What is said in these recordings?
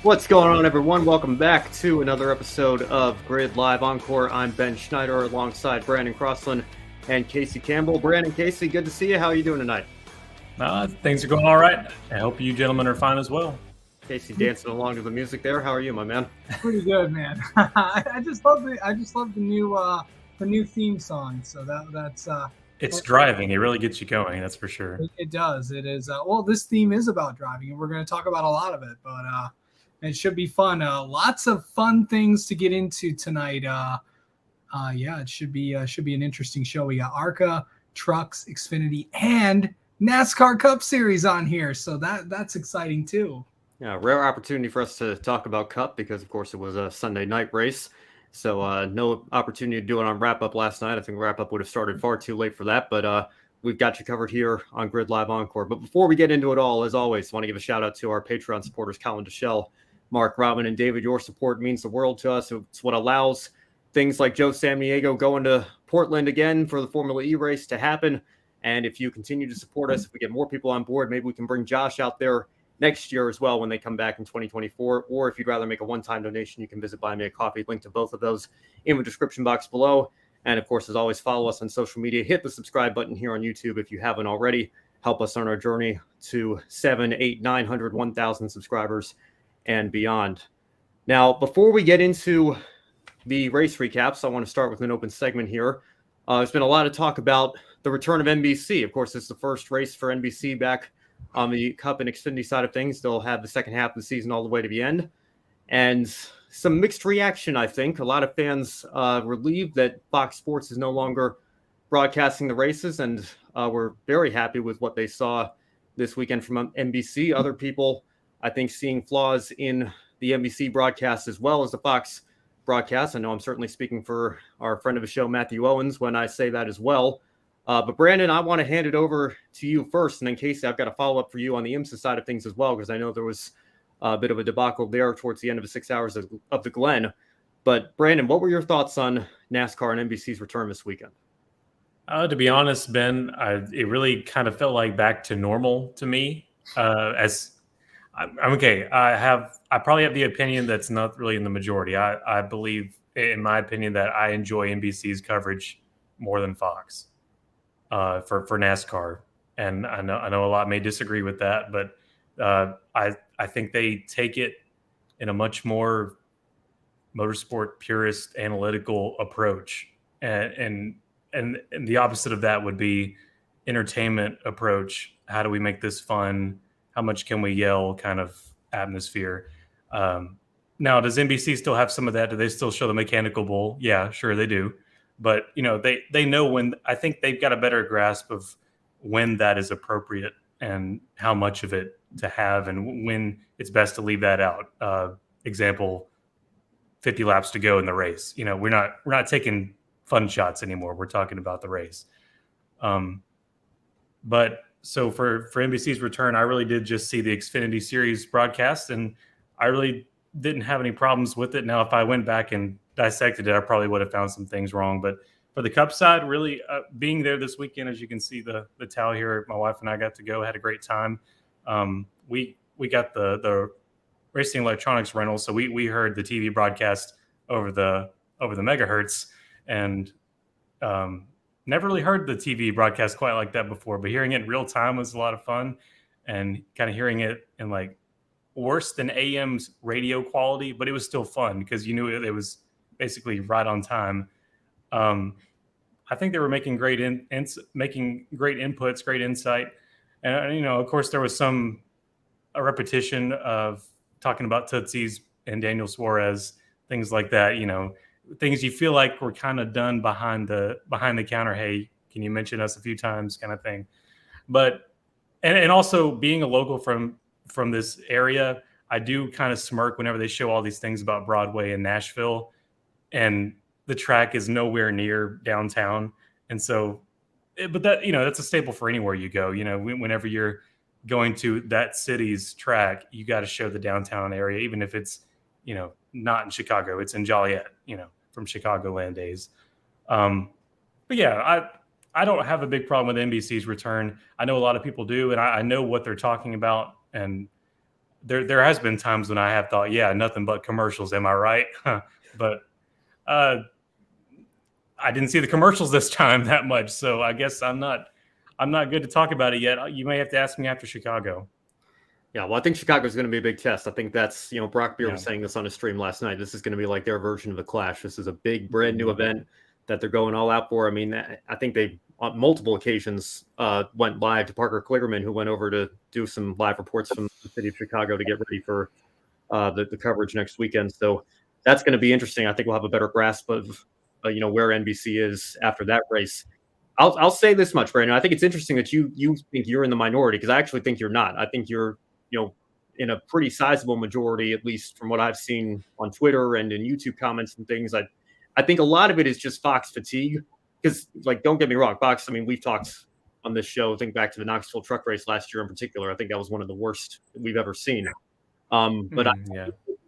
What's going on, everyone? Welcome back to another episode of Grid Live Encore. I'm Ben Schneider alongside Brandon Crossland and Casey Campbell. Brandon, Casey, good to see you. How are you doing tonight? Things are going all right. I hope you gentlemen are fine as well. Casey dancing along to the music there. How are you, my man? Pretty good, man. I just love the new theme song. So that's it's driving. It really gets you going. That's for sure. It does. It is. Well, this theme is about driving, and we're going to talk about a lot of it. But it should be fun. Lots of fun things to get into tonight. Yeah, it should be an interesting show. We got ARCA, trucks, Xfinity, and NASCAR Cup Series on here. So that's exciting too. Yeah, rare opportunity for us to talk about Cup because, of course, it was a Sunday night race. So no opportunity to do it on wrap-up last night. I think wrap-up would have started far too late for that. But we've got you covered here on Grid Live Encore. But before we get into it all, as always, I want to give a shout-out to our Patreon supporters, Colin Deschelle, Mark, Robin, and David. Your support means the world to us. It's what allows things like Joe Samniego going to Portland again for the Formula E race to happen. And if you continue to support us, if we get more people on board, maybe we can bring Josh out there next year as well when they come back in 2024. Or if you'd rather make a one-time donation, you can visit Buy Me a Coffee. Link to both of those in the description box below. And of course, as always, follow us on social media. Hit the subscribe button here on YouTube if you haven't already. Help us on our journey to 700, 800, 900, 1,000 subscribers and beyond. Now, before we get into the race recaps, I want to start with an open segment here. There's been a lot of talk about the return of NBC. Of course, it's the first race for NBC back on the Cup and Xfinity side of things. They'll have the second half of the season all the way to the end. And some mixed reaction, I think. A lot of fans relieved that Fox Sports is no longer broadcasting the races, and we're very happy with what they saw this weekend from NBC. Other people, I think, seeing flaws in the NBC broadcast as well as the Fox broadcast. I know I'm certainly speaking for our friend of the show, Matthew Owens, when I say that as well. But Brandon, I want to hand it over to you first, and then Casey, I've got a follow-up for you on the IMSA side of things as well, because I know there was a bit of a debacle there towards the end of the 6 hours of the Glen. But Brandon, what were your thoughts on NASCAR and NBC's return this weekend? To be honest, Ben, it really kind of felt like back to normal to me. As I'm okay, I probably have the opinion that's not really in the majority. I believe, in my opinion, that I enjoy NBC's coverage more than Fox. For NASCAR, and I know a lot may disagree with that, but I think they take it in a much more motorsport purist analytical approach, and the opposite of that would be entertainment approach. How do we make this fun? How much can we yell? Kind of atmosphere. Now, does NBC still have some of that? Do they still show the mechanical bull? Yeah, sure they do. But, they know when. I think they've got a better grasp of when that is appropriate and how much of it to have and when it's best to leave that out. Example, 50 laps to go in the race. We're not taking fun shots anymore. We're talking about the race. But so for NBC's return, I really did just see the Xfinity Series broadcast, and I really didn't have any problems with it. Now, if I went back and dissected it, I probably would have found some things wrong. But for the Cup side, really being there this weekend, as you can see the towel here, my wife and I got to go, had a great time. We got the racing electronics rental, so we heard the TV broadcast over the megahertz, and never really heard the TV broadcast quite like that before. But hearing it in real time was a lot of fun, and kind of hearing it in like worse than AM's radio quality, but it was still fun because you knew it was basically right on time. I think they were making great inputs, great insight, and of course there was a repetition of talking about Tootsie's and Daniel Suarez, things like that. Things you feel like were kind of done behind the counter. Hey, can you mention us a few times, kind of thing. But and also being a local from this area, I do kind of smirk whenever they show all these things about Broadway and Nashville, and the track is nowhere near downtown. And so, but that, that's a staple for anywhere you go. Whenever you're going to that city's track, you got to show the downtown area, even if it's, not in Chicago, it's in Joliet, from Chicagoland days. But yeah, I don't have a big problem with NBC's return. I know a lot of people do, and I know what they're talking about. And there has been times when I have thought, yeah, nothing but commercials. Am I right? But I didn't see the commercials this time that much, so I guess I'm not good to talk about it yet. You may have to ask me after Chicago. Yeah, well, I think Chicago's going to be a big test. I think that's, Brock Beer was Yeah. saying this on his stream last night. This is going to be like their version of the Clash. This is a big, brand new event that they're going all out for. I mean, I think they, on multiple occasions, went live to Parker Kligerman, who went over to do some live reports from the city of Chicago to get ready for the coverage next weekend. So that's going to be interesting. I think we'll have a better grasp of, where NBC is after that race. I'll say this much, Brandon. I think it's interesting that you think you're in the minority, because I actually think you're not. I think you're in a pretty sizable majority, at least from what I've seen on Twitter and in YouTube comments and things. I think a lot of it is just Fox fatigue, because, like, don't get me wrong, Fox, I mean, we've talked on this show, think back to the Knoxville truck race last year in particular. I think that was one of the worst we've ever seen. But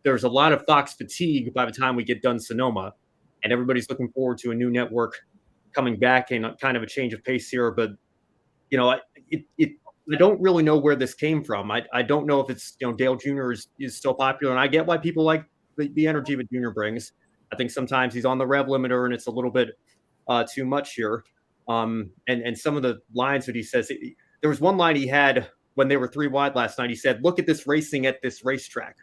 there's a lot of Fox fatigue by the time we get done Sonoma, and everybody's looking forward to a new network coming back and kind of a change of pace here. But, I don't really know where this came from. I don't know if it's, Dale Jr. is still popular, and I get why people like the energy that Jr. brings. I think sometimes he's on the rev limiter and it's a little bit too much here. And some of the lines that he says, there was one line he had when they were 3 wide last night. He said, "Look at this racing at this racetrack."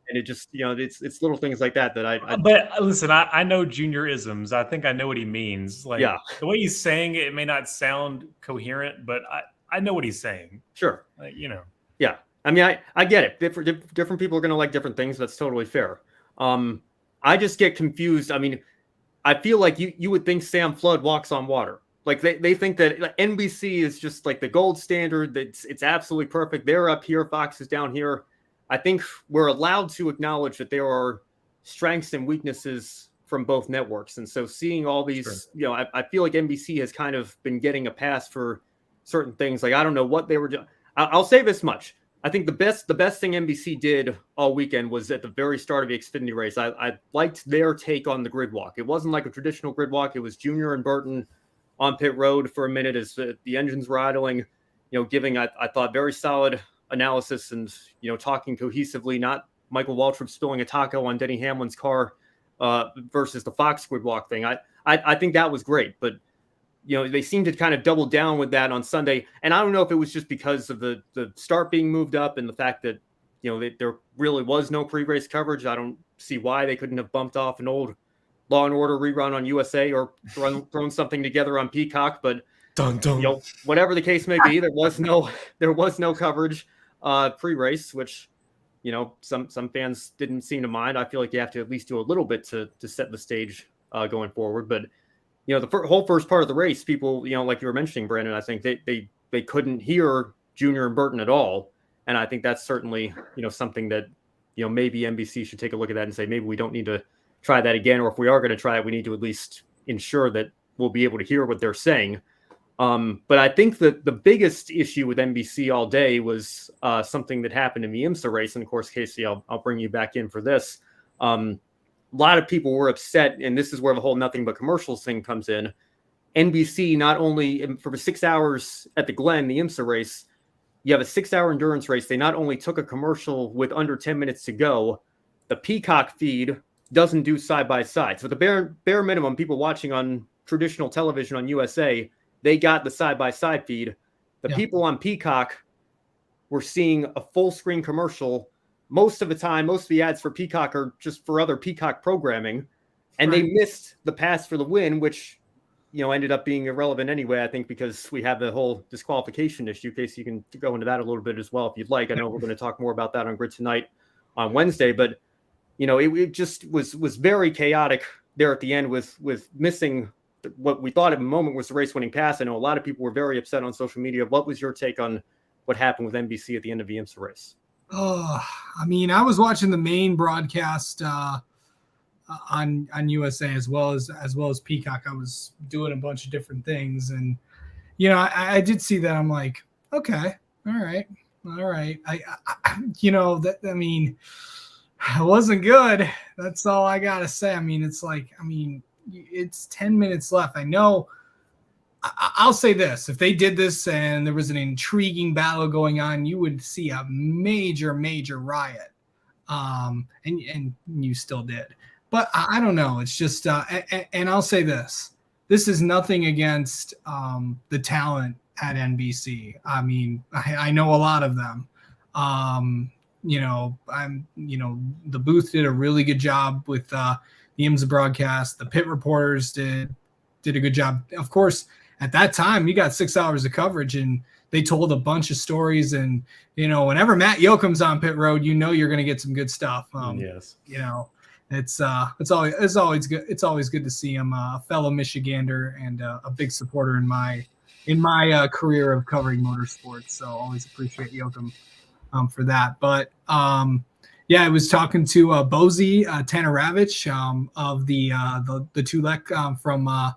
And it just, it's little things like that But listen, I know Junior-isms. I think I know what he means. Like, yeah, the way he's saying it may not sound coherent, but I know what he's saying. Sure. Yeah. I mean, I get it. Different people are going to like different things. That's totally fair. I just get confused. I mean, I feel like you would think Sam Flood walks on water. Like they think that NBC is just like the gold standard. That it's absolutely perfect. They're up here. Fox is down here. I think we're allowed to acknowledge that there are strengths and weaknesses from both networks. And so seeing all these, I feel like NBC has kind of been getting a pass for certain things. Like, I don't know what they were doing. I'll say this much. I think the best thing NBC did all weekend was at the very start of the Xfinity race. I liked their take on the grid walk. It wasn't like a traditional grid walk. It was Junior and Burton on pit road for a minute as the engines were idling, giving, I thought, very solid analysis and, talking cohesively, not Michael Waltrip spilling a taco on Denny Hamlin's car versus the Fox grid walk thing. I think that was great, but they seemed to kind of double down with that on Sunday. And I don't know if it was just because of the start being moved up and the fact that, there really was no pre-race coverage. I don't see why they couldn't have bumped off an old Law and Order rerun on USA or thrown something together on Peacock. But, whatever the case may be, there was no coverage pre-race, which, some fans didn't seem to mind. I feel like you have to at least do a little bit to set the stage going forward. But, the whole first part of the race, people, like you were mentioning, Brandon, I think they couldn't hear Junior and Burton at all. And I think that's certainly, something that, maybe NBC should take a look at that and say, maybe we don't need to try that again. Or if we are going to try it, we need to at least ensure that we'll be able to hear what they're saying. But I think that the biggest issue with NBC all day was something that happened in the IMSA race. And of course, Casey, I'll bring you back in for this. A lot of people were upset, and this is where the whole nothing but commercials thing comes in. NBC, not only for 6 hours at the Glen, the IMSA race, you have a 6-hour endurance race. They not only took a commercial with under 10 minutes to go, the Peacock feed doesn't do side by side. So the bare minimum, people watching on traditional television on USA, they got the side by side feed. The people on Peacock were seeing a full screen commercial. Most of the time, most of the ads for Peacock are just for other Peacock programming. And they missed the pass for the win, which, ended up being irrelevant anyway, I think, because we have the whole disqualification issue. Casey, you can go into that a little bit as well if you'd like. I know we're going to talk more about that on Grid Tonight on Wednesday, but, it just was very chaotic there at the end with missing what we thought at the moment was the race-winning pass. I know a lot of people were very upset on social media. What was your take on what happened with NBC at the end of the IMSA race? Oh, I mean, I was watching the main broadcast on USA as well as Peacock. I was doing a bunch of different things, and I did see that. I'm like, okay, all right. It wasn't good. That's all I gotta say. I mean, it's 10 minutes left. I know I'll say this: if they did this and there was an intriguing battle going on, you would see a major riot. And you still did. But I don't know. It's just, and I'll say this: this is nothing against the talent at NBC. I mean, I know a lot of them. The booth did a really good job with the IMSA broadcast. The pit reporters did a good job. Of course, at that time, you got 6 hours of coverage, and they told a bunch of stories. And whenever Matt Yoakum's on pit road, you're going to get some good stuff. Yes. It's always good. It's always good to see him, a fellow Michigander and a big supporter in my career of covering motorsports. So always appreciate Yoakum for that. But I was talking to Bozy Tanaravich of the Tulek from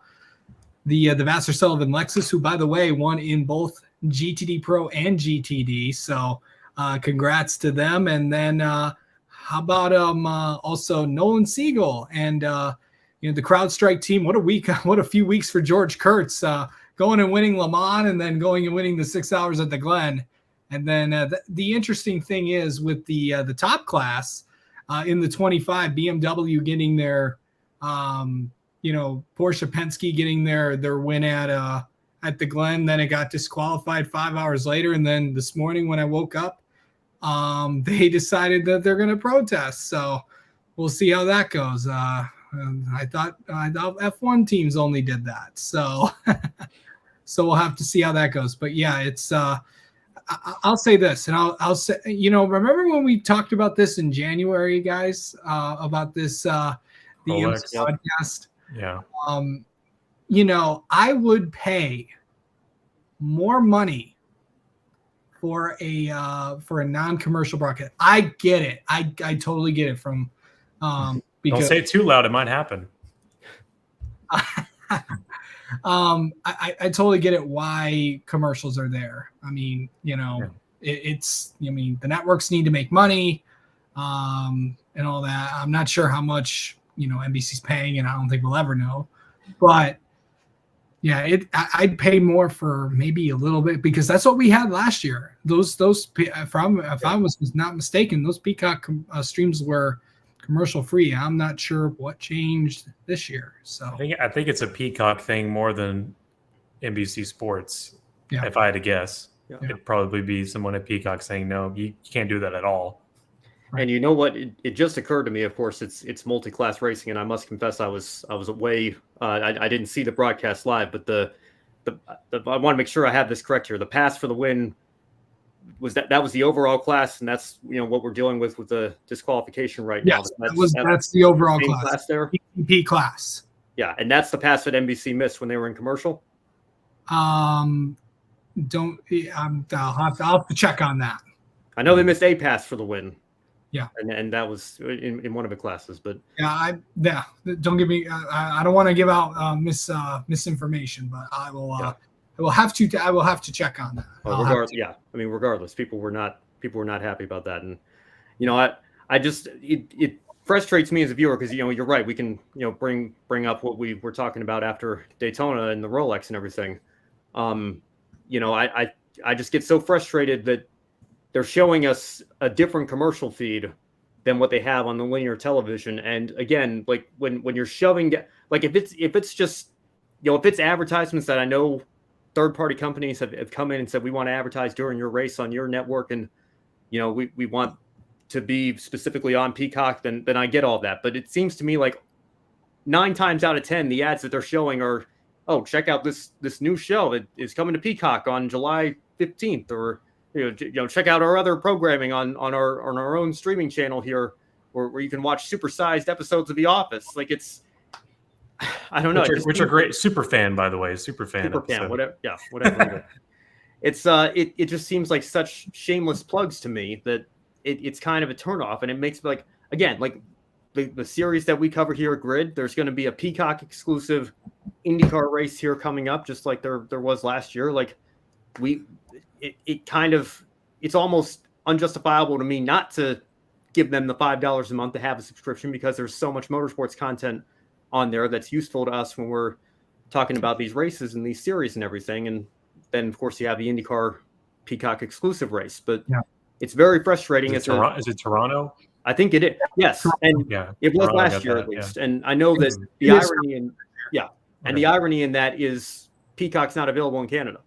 the Vassar Sullivan Lexus, who, by the way, won in both GTD Pro and GTD. So congrats to them. And then how about also Nolan Siegel and the CrowdStrike team? What a week! What a few weeks for George Kurtz, going and winning Le Mans, and then going and winning the 6 hours at the Glen. And then the interesting thing is with the top class in the 25, BMW getting their Porsche Penske getting their win at the Glen. Then it got disqualified 5 hours later, and then this morning when I woke up, they decided that they're going to protest. So we'll see how that goes. I thought F1 teams only did that. So so we'll have to see how that goes. But yeah, it's I'll say this, and I'll say, remember when we talked about this in January, guys, about this the IMSA podcast? Yeah. I would pay more money for a non-commercial broadcast. I get it. I totally get it from because don't say it too loud, it might happen. I totally get it why commercials are there. I mean, it's the networks need to make money and all that. I'm not sure how much NBC's paying, and I don't think we'll ever know. But yeah, I'd pay more for maybe a little bit, because that's what we had last year. Those if I was not mistaken, those Peacock streams were commercial free. I'm not sure what changed this year. So I think it's a Peacock thing more than NBC Sports. Yeah. If I had to guess, Yeah. it'd probably be someone at Peacock saying, no, you can't do that at all. And you know what? It just occurred to me. Of course, it's multi-class racing, and I must confess I was away. I didn't see the broadcast live, but the I want to make sure I have this correct here. The pass for the win was that was the overall class, and that's what we're dealing with the disqualification right now. Yes, that's the overall class there. P class. Yeah, and that's the pass that NBC missed when they were in commercial. I'll have to check on that. I know they missed a pass for the win. Yeah, and that was in one of the classes, but don't give me. I don't want to give out misinformation, but I will. I will have to check on that. Regardless, people were not happy about that, and I just it frustrates me as a viewer, because you're right. We can bring up what we were talking about after Daytona and the Rolex and everything. I just get so frustrated that they're showing us a different commercial feed than what they have on the linear television. And again, like when you're shoving, like if it's just, if it's advertisements that I know third-party companies have come in and said, we want to advertise during your race on your network, and we want to be specifically on Peacock, then I get all that. But it seems to me like 9 times out of 10, the ads that they're showing are, oh, check out this new show. It is coming to Peacock on July 15th, or check out our other programming on our own streaming channel here, where you can watch supersized episodes of The Office. Like, it's, I don't know, which are great. Super fan, by the way, super fan, whatever. Yeah, whatever. It's it just seems like such shameless plugs to me that it's kind of a turnoff, and it makes me like, again, like the series that we cover here at Grid. There's going to be a Peacock exclusive IndyCar race here coming up, just like there was last year. Like it's almost unjustifiable to me not to give them the $5 a month to have a subscription, because there's so much motorsports content on there that's useful to us when we're talking about these races and these series and everything. And then, of course, you have the IndyCar Peacock exclusive race. But it's very frustrating. Is it Toronto? I think it is. Yes. And it was last year at least. And I know that the irony in the irony in that is Peacock's not available in Canada.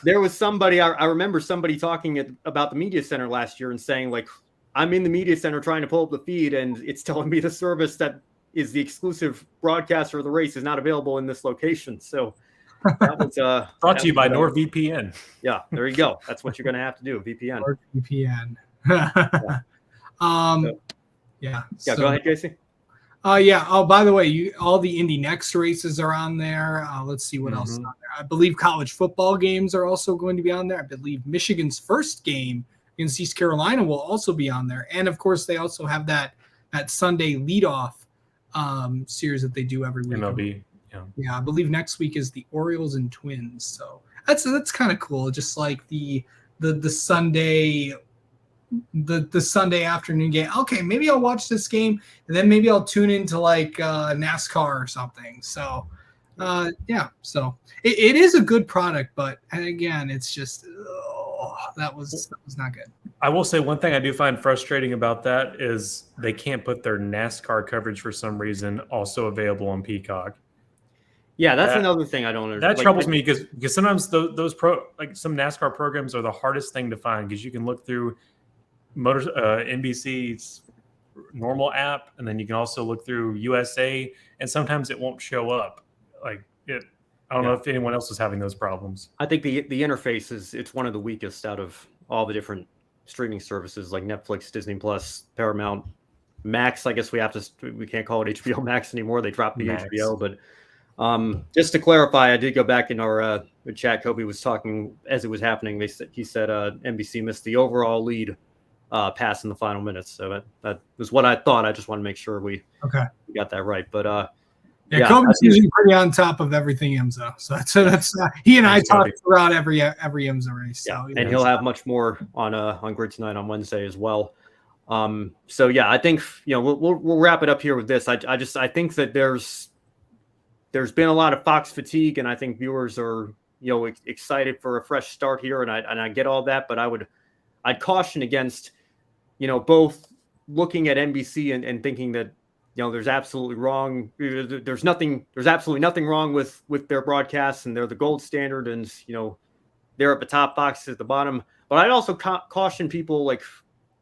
There was somebody, I remember somebody talking about the media center last year and saying, like, I'm in the media center trying to pull up the feed and it's telling me the service that is the exclusive broadcaster of the race is not available in this location. So that was brought to you by NordVPN. Yeah, there you go. That's what you're going to have to do. VPN. NordVPN. So, go ahead, Casey. Oh, by the way, all the Indy Next races are on there. Let's see what else is on there. I believe college football games are also going to be on there. I believe Michigan's first game against East Carolina will also be on there. And of course, they also have that Sunday leadoff series that they do every week. MLB. Yeah, I believe next week is the Orioles and Twins. So that's kind of cool. Just like the Sunday. The Sunday afternoon game. Okay, maybe I'll watch this game and then maybe I'll tune into like NASCAR or something. So so it is a good product, but again, it's just that was not good. I will say one thing I do find frustrating about that is they can't put their NASCAR coverage for some reason also available on Peacock. Yeah, that's another thing I don't understand. That troubles me because sometimes those some NASCAR programs are the hardest thing to find because you can look through NBC's normal app, and then you can also look through USA, and sometimes it won't show up. I don't know if anyone else is having those problems. I think the interface it's one of the weakest out of all the different streaming services like Netflix, Disney Plus, Paramount, Max. I guess we can't call it HBO Max anymore. They dropped the Max. HBO, but just to clarify, I did go back in our chat. Kobe was talking as it was happening. He said NBC missed the overall lead pass in the final minutes. So that was what I thought. I just want to make sure we got that right. But Kobe's usually pretty on top of everything IMSA. So that's he and I talk throughout every IMSA race. So, and he'll have much more on Grid Tonight on Wednesday as well. So I think we'll wrap it up here with this. I think that there's been a lot of Fox fatigue, and I think viewers are excited for a fresh start here, and I get all that, but I'd caution against both looking at NBC and thinking that there's absolutely nothing wrong with their broadcasts, and they're the gold standard, and they're at the top, Fox at the bottom. But I'd also caution people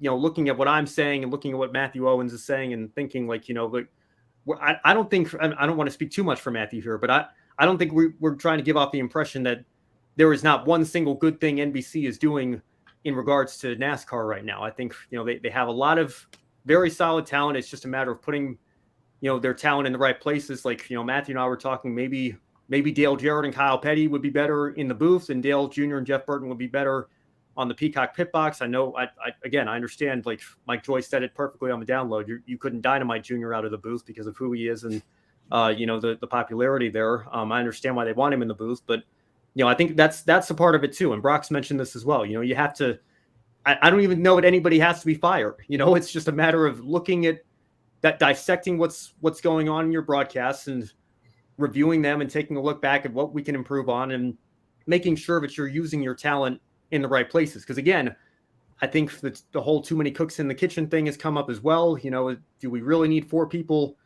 looking at what I'm saying and looking at what Matthew Owens is saying and thinking I don't want to speak too much for Matthew here, but I don't think we're trying to give off the impression that there is not one single good thing NBC is doing in regards to NASCAR right now. I think, they have a lot of very solid talent. It's just a matter of putting, their talent in the right places. Matthew and I were talking, maybe Dale Jarrett and Kyle Petty would be better in the booth, and Dale Jr. and Jeff Burton would be better on the Peacock pit box. I know, I understand, Mike Joyce said it perfectly on the download. You couldn't dynamite Jr. out of the booth because of who he is and, the popularity there. I understand why they want him in the booth, but I think that's a part of it too. And Brock's mentioned this as well. You have to, I don't even know that anybody has to be fired. It's just a matter of looking at that, dissecting what's going on in your broadcasts and reviewing them and taking a look back at what we can improve on and making sure that you're using your talent in the right places. Because again, I think that the whole too many cooks in the kitchen thing has come up as well. Do we really need 4 people,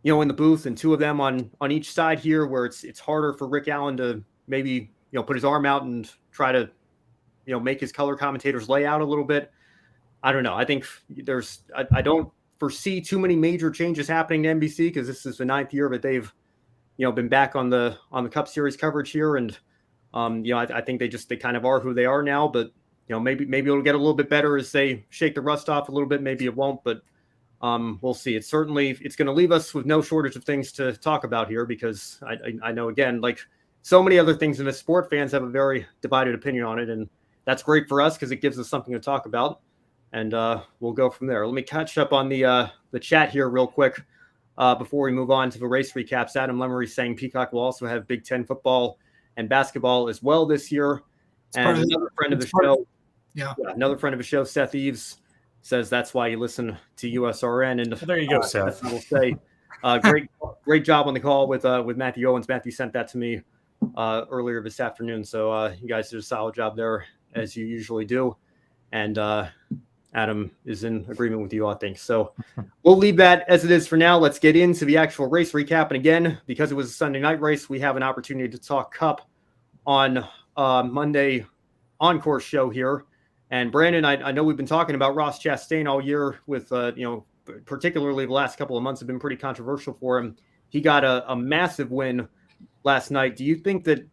in the booth and 2 of them on each side here, where it's harder for Rick Allen to maybe, put his arm out and try to, make his color commentators lay out a little bit. I don't know. I think I don't foresee too many major changes happening to NBC because this is the 9th year that they've, been back on the Cup Series coverage here. And, I think they kind of are who they are now, but, maybe it'll get a little bit better as they shake the rust off a little bit. Maybe it won't, but we'll see. It's going to leave us with no shortage of things to talk about here because I know, again, so many other things in this sport, fans have a very divided opinion on it, and that's great for us because it gives us something to talk about, and we'll go from there. Let me catch up on the chat here real quick before we move on to the race recaps. Adam Lemery saying Peacock will also have Big Ten football and basketball as well this year. And another friend of the show, Seth Eves, says that's why you listen to USRN. And there you go, Seth. I will say, great job on the call with Matthew Owens. Matthew sent that to me earlier this afternoon. So you guys did a solid job there, as you usually do. And Adam is in agreement with you, I think. So we'll leave that as it is for now. Let's get into the actual race recap. And again, because it was a Sunday night race, we have an opportunity to talk Cup on Monday Encore show here. And Brandon, I know we've been talking about Ross Chastain all year with, particularly the last couple of months have been pretty controversial for him. He got a massive win last night. Do you think that,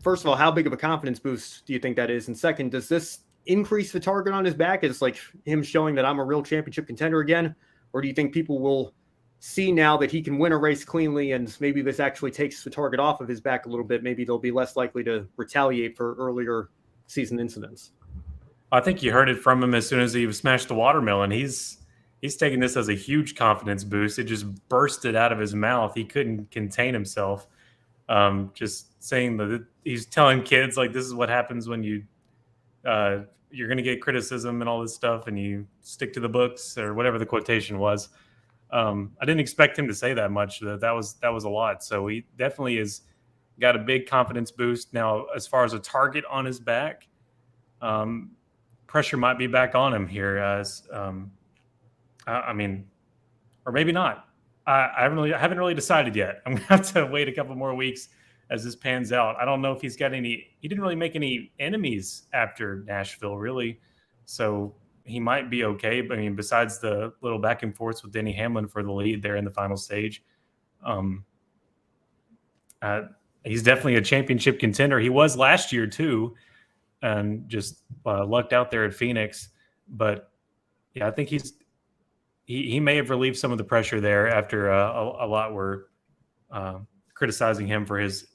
first of all, how big of a confidence boost do you think that is? And second, does this increase the target on his back? It's like him showing that I'm a real championship contender again? Or do you think people will see now that he can win a race cleanly and maybe this actually takes the target off of his back a little bit? Maybe they'll be less likely to retaliate for earlier season incidents. I think you heard it from him as soon as he smashed the watermelon. He's taking this as a huge confidence boost. It just bursted out of his mouth. He couldn't contain himself. Just saying that he's telling kids, like, this is what happens when you're going to get criticism and all this stuff and you stick to the books, or whatever the quotation was. I didn't expect him to say that much. That was a lot. So he definitely has got a big confidence boost. Now, as far as a target on his back, pressure might be back on him here, as I mean, or maybe not. I haven't really decided yet. I'm gonna have to wait a couple more weeks as this pans out. I don't know if he's got any. He didn't really make any enemies after Nashville, really, so he might be okay. But I mean, besides the little back and forth with Denny Hamlin for the lead there in the final stage, he's definitely a championship contender. He was last year too, and just lucked out there at Phoenix. But yeah, I think he may have relieved some of the pressure there after a lot were criticizing him for his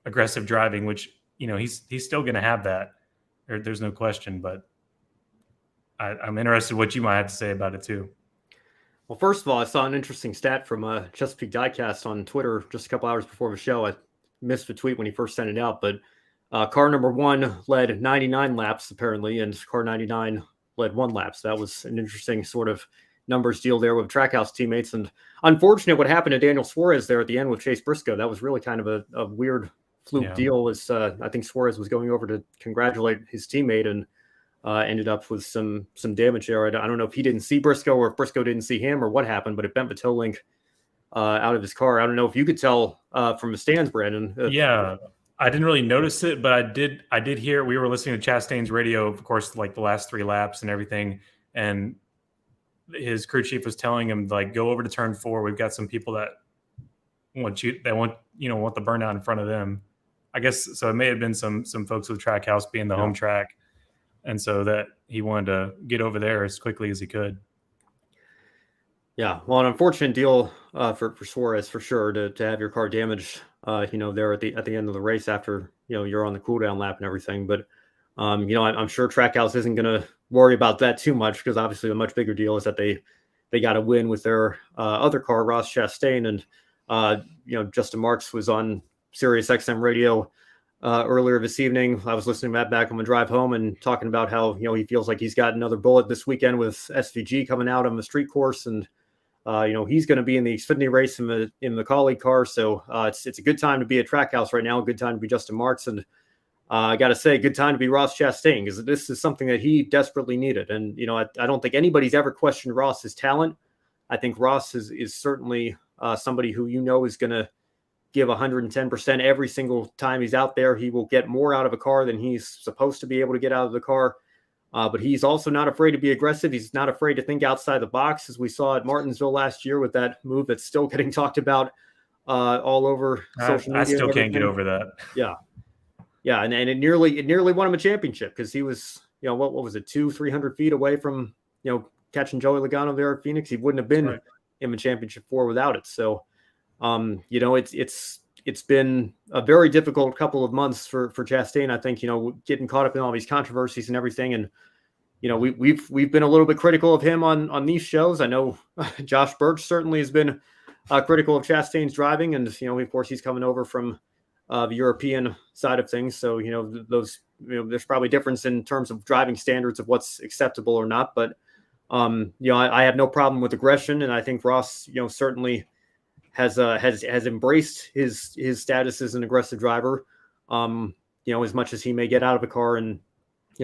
aggressive driving, which, he's still going to have that. There's no question. But I'm interested what you might have to say about it too. Well, first of all, I saw an interesting stat from Chesapeake Diecast on Twitter just a couple hours before the show. I missed the tweet when he first sent it out, but car number 1 led 99 laps apparently, and car 99 led 1 lap. So that was an interesting sort of numbers deal there with Trackhouse teammates. And unfortunate what happened to Daniel Suarez there at the end with Chase Briscoe. That was really kind of a weird fluke deal. As I think Suarez was going over to congratulate his teammate and ended up with some damage there. I don't know if he didn't see Briscoe or if Briscoe didn't see him or what happened, but it bent the toe link out of his car. I don't know if you could tell from the stands, Brandon. Yeah, I didn't really notice it, but I did hear. We were listening to Chastain's radio, of course, like the last 3 laps and everything, and his crew chief was telling him, like, go over to turn 4. We've got some people that want the burnout in front of them. I guess so. It may have been some folks with Trackhouse being the home track, and so that he wanted to get over there as quickly as he could. Yeah, well, an unfortunate deal for Suarez for sure to have your car damaged. There at the end of the race after you're on the cool down lap and everything. But I'm sure Trackhouse isn't going to worry about that too much, because obviously the much bigger deal is that they got to win with their other car, Ross Chastain, and Justin Marks was on Sirius XM radio earlier this evening. I was listening to that back on the drive home and talking about how he feels like he's got another bullet this weekend with SVG coming out on the street course, and he's going to be in the Xfinity race in the colleague car. So it's a good time to be at Trackhouse right now. A good time to be Justin Marks, and I got to say, good time to be Ross Chastain, because this is something that he desperately needed. And I don't think anybody's ever questioned Ross's talent. I think Ross is certainly somebody who is going to give 110% every single time he's out there. He will get more out of a car than he's supposed to be able to get out of the car. But he's also not afraid to be aggressive. He's not afraid to think outside the box, as we saw at Martinsville last year with that move that's still getting talked about all over social media. I still can't get over that. Yeah, and it nearly won him a championship, because he was, what was it, 200-300 feet away from, catching Joey Logano there at Phoenix. He wouldn't have been in the championship 4 without it. So, it's been a very difficult couple of months for Chastain. I think, getting caught up in all these controversies and everything. And, we've been a little bit critical of him on these shows. I know Josh Birch certainly has been critical of Chastain's driving. And, of course, he's coming over from the European side of things. So, there's probably a difference in terms of driving standards of what's acceptable or not. But, I have no problem with aggression. And I think Ross, certainly has embraced his status as an aggressive driver. As much as he may get out of a car and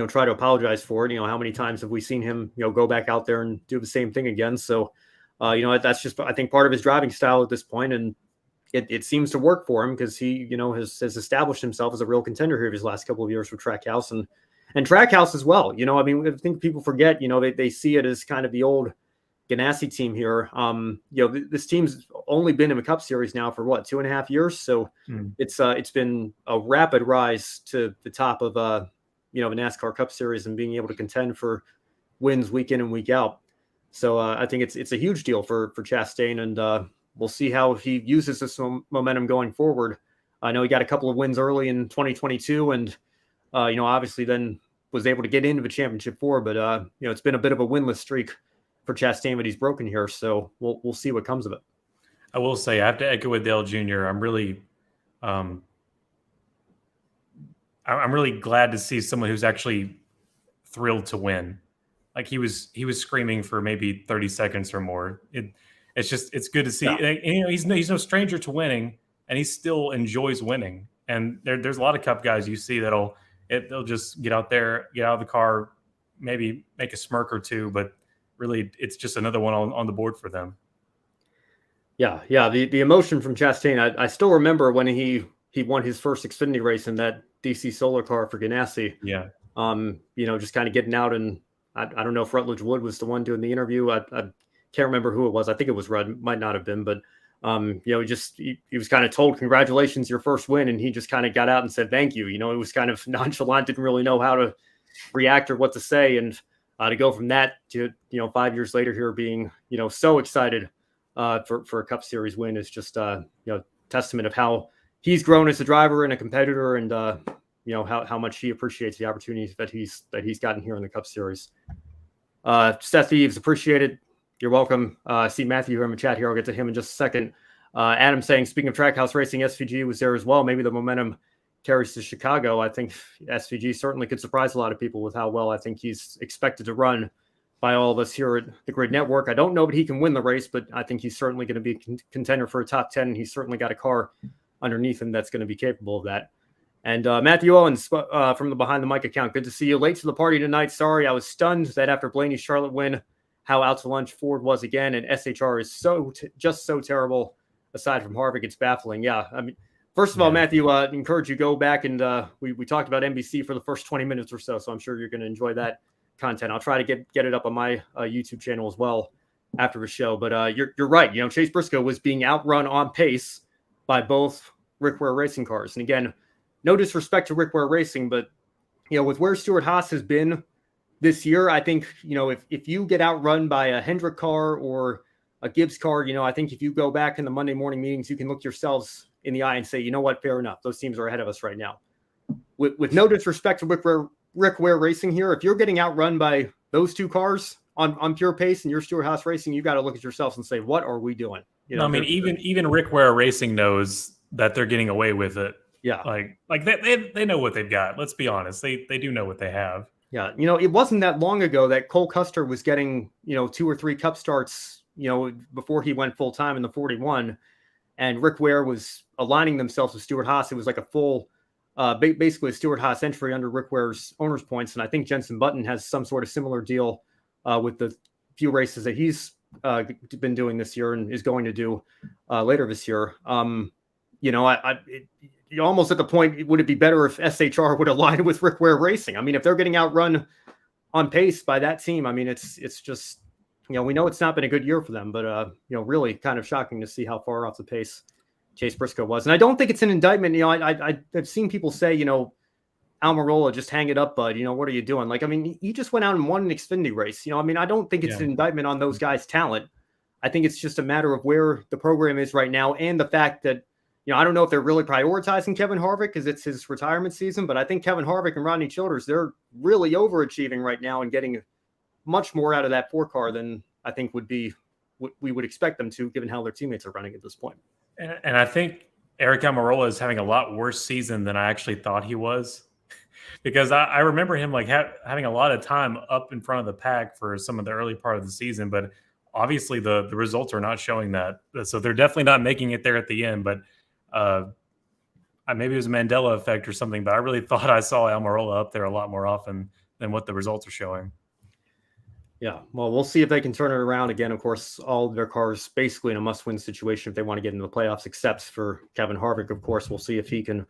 try to apologize for it. How many times have we seen him go back out there and do the same thing again? So that's just, I think, part of his driving style at this point, and it seems to work for him because he has established himself as a real contender here his last couple of years for Trackhouse and Trackhouse as well. I think people forget, they see it as kind of the old Ganassi team here. This team's only been in the Cup Series now for 2.5 years. So it's been a rapid rise to the top of the NASCAR Cup Series and being able to contend for wins week in and week out. So I think it's a huge deal for Chastain, and we'll see how he uses this momentum going forward. I know he got a couple of wins early in 2022, and obviously then was able to get into the championship four. But it's been a bit of a winless streak for Chastain that he's broken here. So we'll see what comes of it. I will say, I have to echo with Dale Jr. I'm really glad to see someone who's actually thrilled to win. Like he was screaming for maybe 30 seconds or more. It's good to see. Yeah. He's no stranger to winning, and he still enjoys winning. And there's a lot of Cup guys you see they'll just get out there, get out of the car, maybe make a smirk or two, but really it's just another one on the board for them. Yeah. The emotion from Chastain. I still remember when he won his first Xfinity race in that DC Solar car for Ganassi. Yeah. Just kind of getting out, and I don't know if Rutledge Wood was the one doing the interview. I can't remember who it was. I think it was Rudd, might not have been, but he was kind of told, congratulations, your first win. And he just kind of got out and said, thank you. It was kind of nonchalant, didn't really know how to react or what to say. And to go from that to, 5 years later here being, so excited for a Cup Series win is just, testament of how he's grown as a driver and a competitor, and, how much he appreciates the opportunities that he's gotten here in the Cup Series. Seth Eves, appreciate it. You're welcome. I see Matthew here in the chat here. I'll get to him in just a second. Adam saying, speaking of Trackhouse Racing, SVG was there as well. Maybe the momentum carries to Chicago. I think SVG certainly could surprise a lot of people with how well I think he's expected to run by all of us here at the Grid Network. I don't know that he can win the race, but I think he's certainly going to be a contender for a top 10. And he's certainly got a car underneath him that's going to be capable of that. And Matthew Owens from the Behind the Mic account, good to see you. Late to the party tonight. Sorry, I was stunned that after Blaney's Charlotte win, how out to lunch Ford was again, and SHR is just so terrible. Aside from Harvick, it's baffling. Yeah, I mean, first of all, Matthew, encourage you go back and we talked about NBC for the first 20 minutes or so I'm sure you're going to enjoy that content. I'll try to get it up on my YouTube channel as well after the show. But you're right. Chase Briscoe was being outrun on pace by both Rick Ware Racing cars, and again, no disrespect to Rick Ware Racing, but with where Stewart-Haas has been this year, I think, if you get outrun by a Hendrick car or a Gibbs car, I think if you go back in the Monday morning meetings, you can look yourselves in the eye and say, you know what, fair enough. Those teams are ahead of us right now. With no disrespect to Rick Ware Racing here, if you're getting outrun by those two cars on pure pace and you're Stewart-Haas Racing, you got to look at yourselves and say, what are we doing? Even Rick Ware Racing knows that they're getting away with it. Yeah. Like they know what they've got. Let's be honest. They do know what they have. Yeah. It wasn't that long ago that Cole Custer was getting, 2 or 3 Cup starts, before he went full time in the 41, and Rick Ware was aligning themselves with Stewart-Haas. It was like a full, basically a Stewart-Haas entry under Rick Ware's owner's points. And I think Jenson Button has some sort of similar deal with the few races that he's been doing this year and is going to do later this year. You're almost at the point, would it be better if SHR would align with Rick Ware Racing? I mean, if they're getting outrun on pace by that team, I mean, it's just, we know it's not been a good year for them, but, really kind of shocking to see how far off the pace Chase Briscoe was. And I don't think it's an indictment. I've seen people say, Almirola, just hang it up, bud. What are you doing? Like, I mean, he just went out and won an Xfinity race. I don't think it's an indictment on those guys' talent. I think it's just a matter of where the program is right now and the fact that, I don't know if they're really prioritizing Kevin Harvick because it's his retirement season, but I think Kevin Harvick and Rodney Childers, they're really overachieving right now and getting much more out of that 4 car than I think would be what we would expect them to, given how their teammates are running at this point. And I think Eric Almirola is having a lot worse season than I actually thought he was, because I remember him having a lot of time up in front of the pack for some of the early part of the season, but obviously the results are not showing that. So they're definitely not making it there at the end. But maybe it was a Mandela effect or something. But I really thought I saw Almirola up there a lot more often than what the results are showing. Yeah, well, we'll see if they can turn it around again. Of course, all of their cars basically in a must-win situation if they want to get into the playoffs, except for Kevin Harvick. Of course, we'll see if he can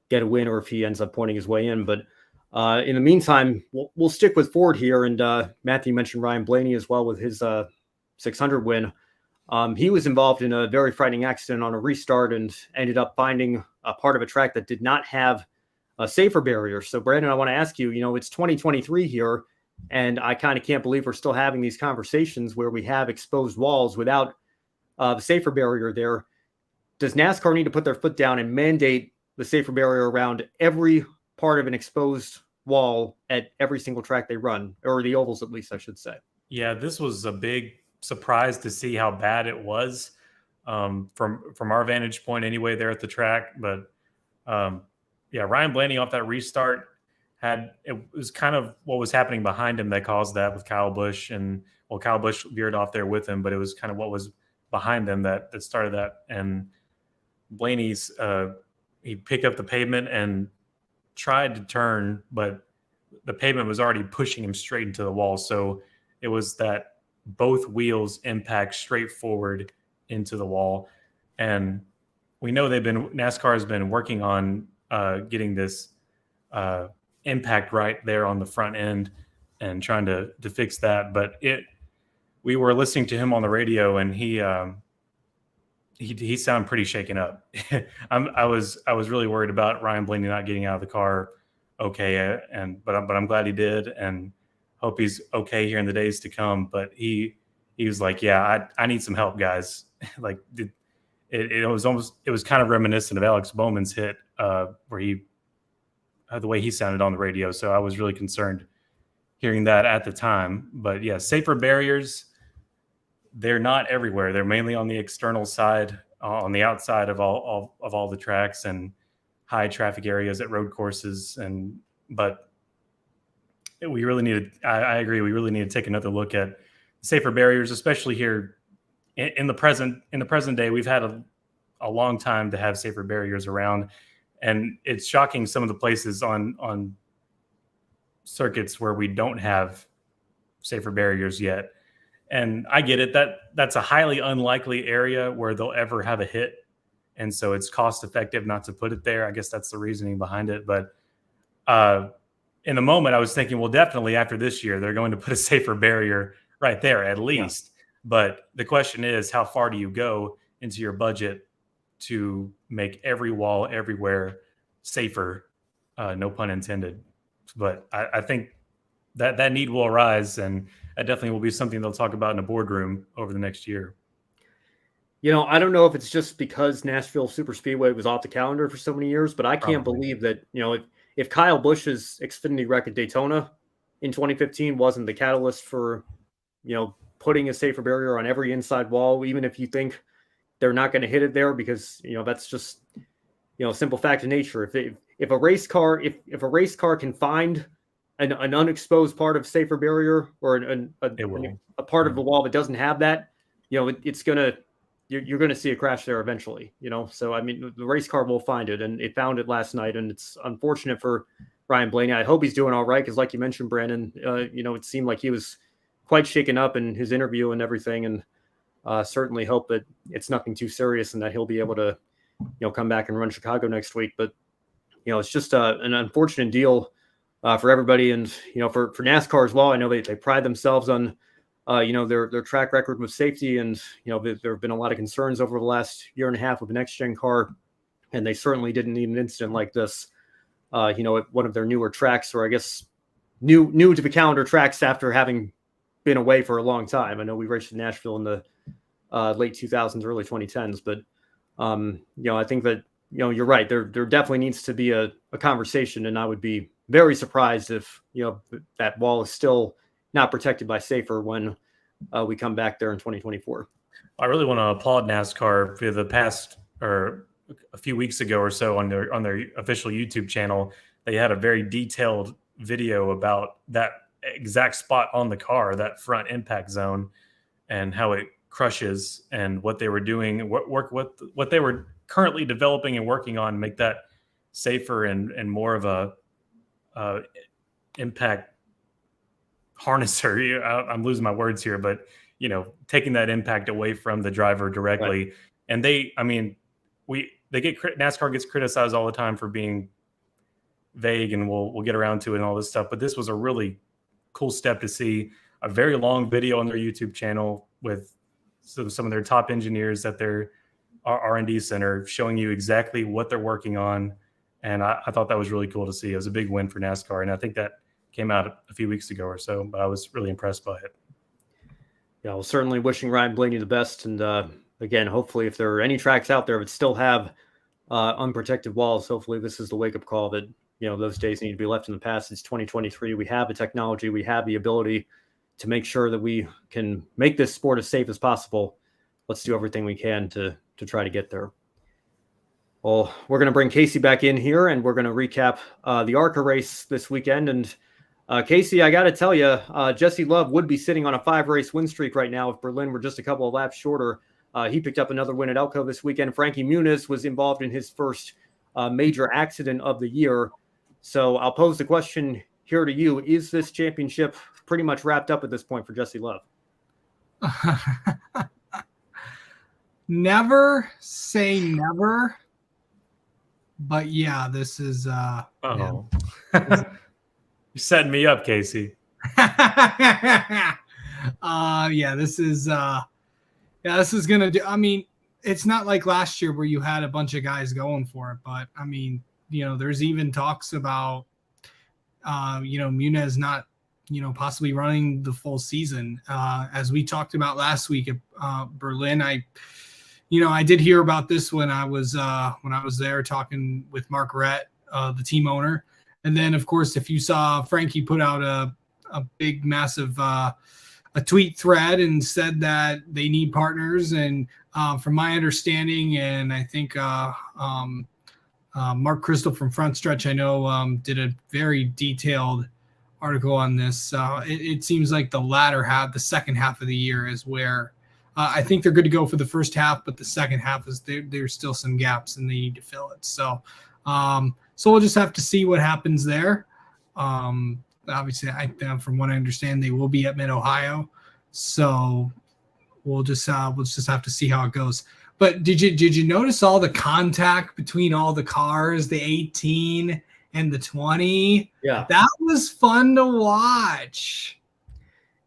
get a win or if he ends up pointing his way in. But in the meantime, we'll stick with Ford here. And Matthew mentioned Ryan Blaney as well with his 600 win. He was involved in a very frightening accident on a restart and ended up finding a part of a track that did not have a safer barrier. So, Brandon, I want to ask you, it's 2023 here. And I kind of can't believe we're still having these conversations where we have exposed walls without the safer barrier there. Does NASCAR need to put their foot down and mandate the safer barrier around every part of an exposed wall at every single track they run, or the ovals at least, I should say? Yeah, this was a big surprise to see how bad it was from our vantage point anyway there at the track. But Ryan Blaney off that restart, it was kind of what was happening behind him that caused that with Kyle Busch. And Kyle Busch veered off there with him, but it was kind of what was behind them that started that. And Blaney's he picked up the pavement and tried to turn, but the pavement was already pushing him straight into the wall. So it was that both wheels impact straight forward into the wall. And we know NASCAR has been working on getting this impact right there on the front end and trying to fix that. But we were listening to him on the radio, and he sounded pretty shaken up. I was really worried about Ryan Blaney not getting out of the car okay, but I'm glad he did, and hope he's okay here in the days to come. But he was like, yeah, I need some help, guys. Like it was kind of reminiscent of Alex Bowman's hit where the way he sounded on the radio. So I was really concerned hearing that at the time. But yeah, safer barriers, they're not everywhere. They're mainly on the external side, on the outside of all the tracks and high traffic areas at road courses. But we really need to, I agree, we really need to take another look at safer barriers, especially here in the present day. We've had a long time to have safer barriers around. And it's shocking some of the places on circuits where we don't have safer barriers yet. And I get it. That's a highly unlikely area where they'll ever have a hit. And so it's cost effective not to put it there. I guess that's the reasoning behind it. But in the moment, I was thinking, well, definitely after this year, they're going to put a safer barrier right there at least. Yeah. But the question is, how far do you go into your budget to make every wall everywhere safer? No pun intended. But I think that need will arise, and that definitely will be something they'll talk about in a boardroom over the next year. I don't know if it's just because Nashville Superspeedway was off the calendar for so many years, but I can't believe that, if Kyle Busch's Xfinity wreck at Daytona in 2015 wasn't the catalyst for, putting a safer barrier on every inside wall, even if you think they're not going to hit it there, because, that's just, simple fact of nature. If a race car can find an unexposed part of safer barrier or a part of the wall that doesn't have that, it's going to, you're going to see a crash there eventually, So, I mean, the race car will find it, and it found it last night, and it's unfortunate for Ryan Blaney. I hope he's doing all right, because like you mentioned, Brandon, it seemed like he was quite shaken up in his interview and everything, and certainly hope that it's nothing too serious and that he'll be able to, come back and run Chicago next week. But, it's just an unfortunate deal for everybody, and, for NASCAR as well. I know they pride themselves on their track record with safety, and there have been a lot of concerns over the last year and a half with the next gen car, and they certainly didn't need an incident like this at one of their newer tracks, or I guess new to the calendar tracks after having been away for a long time. I know we raced in Nashville in the late 2000s, early 2010s, but I think that you're right, there definitely needs to be a conversation, and I would be very surprised if that wall is still not protected by safer when we come back there in 2024. I really want to applaud NASCAR for the past, or a few weeks ago or so, on their official YouTube channel. They had a very detailed video about that exact spot on the car, that front impact zone. and how it crushes, and what they were doing, what they were currently developing and working on, make that safer and more of a impact harnesser. I'm losing my words here, but taking that impact away from the driver directly. Right. And NASCAR gets criticized all the time for being vague, and we'll get around to it and all this stuff. But this was a really cool step to see a very long video on their YouTube channel with some of their top engineers at their R&D center showing you exactly what they're working on. And I thought that was really cool to see. It was a big win for NASCAR. And I think that came out a few weeks ago or so, but I was really impressed by it. Yeah, well, certainly wishing Ryan Blaney the best. And again, hopefully if there are any tracks out there that still have unprotected walls, hopefully this is the wake-up call that, those days need to be left in the past. It's 2023. We have the technology. We have the ability to make sure that we can make this sport as safe as possible. Let's do everything we can to try to get there. Well, we're going to bring Casey back in here, and we're going to recap the ARCA race this weekend. And Casey, I got to tell you, Jesse Love would be sitting on a 5-race win streak right now if Berlin were just a couple of laps shorter. He picked up another win at Elko this weekend. Frankie Muniz was involved in his first major accident of the year. So I'll pose the question here to you. Is this championship pretty much wrapped up at this point for Jesse Love? Never say never. But yeah, this is Yeah. You're setting me up, Casey. Yeah, this is gonna do. I mean, it's not like last year where you had a bunch of guys going for it, but I mean, there's even talks about Muniz not possibly running the full season. As we talked about last week at Berlin, I did hear about this when I was there talking with Mark Rett, the team owner. And then, of course, if you saw Frankie put out a big, massive a tweet thread and said that they need partners. And from my understanding, and I think Mark Crystal from Front Stretch, I know, did a very detailed article on this. It seems like the second half of the year is where I think they're good to go for the first half, but the second half is there's still some gaps and they need to fill it. So we'll just have to see what happens there. Obviously, from what I understand, they will be at Mid-Ohio. So we'll just have to see how it goes. But did you notice all the contact between all the cars, the 18 and the 20? Yeah, that was fun to watch.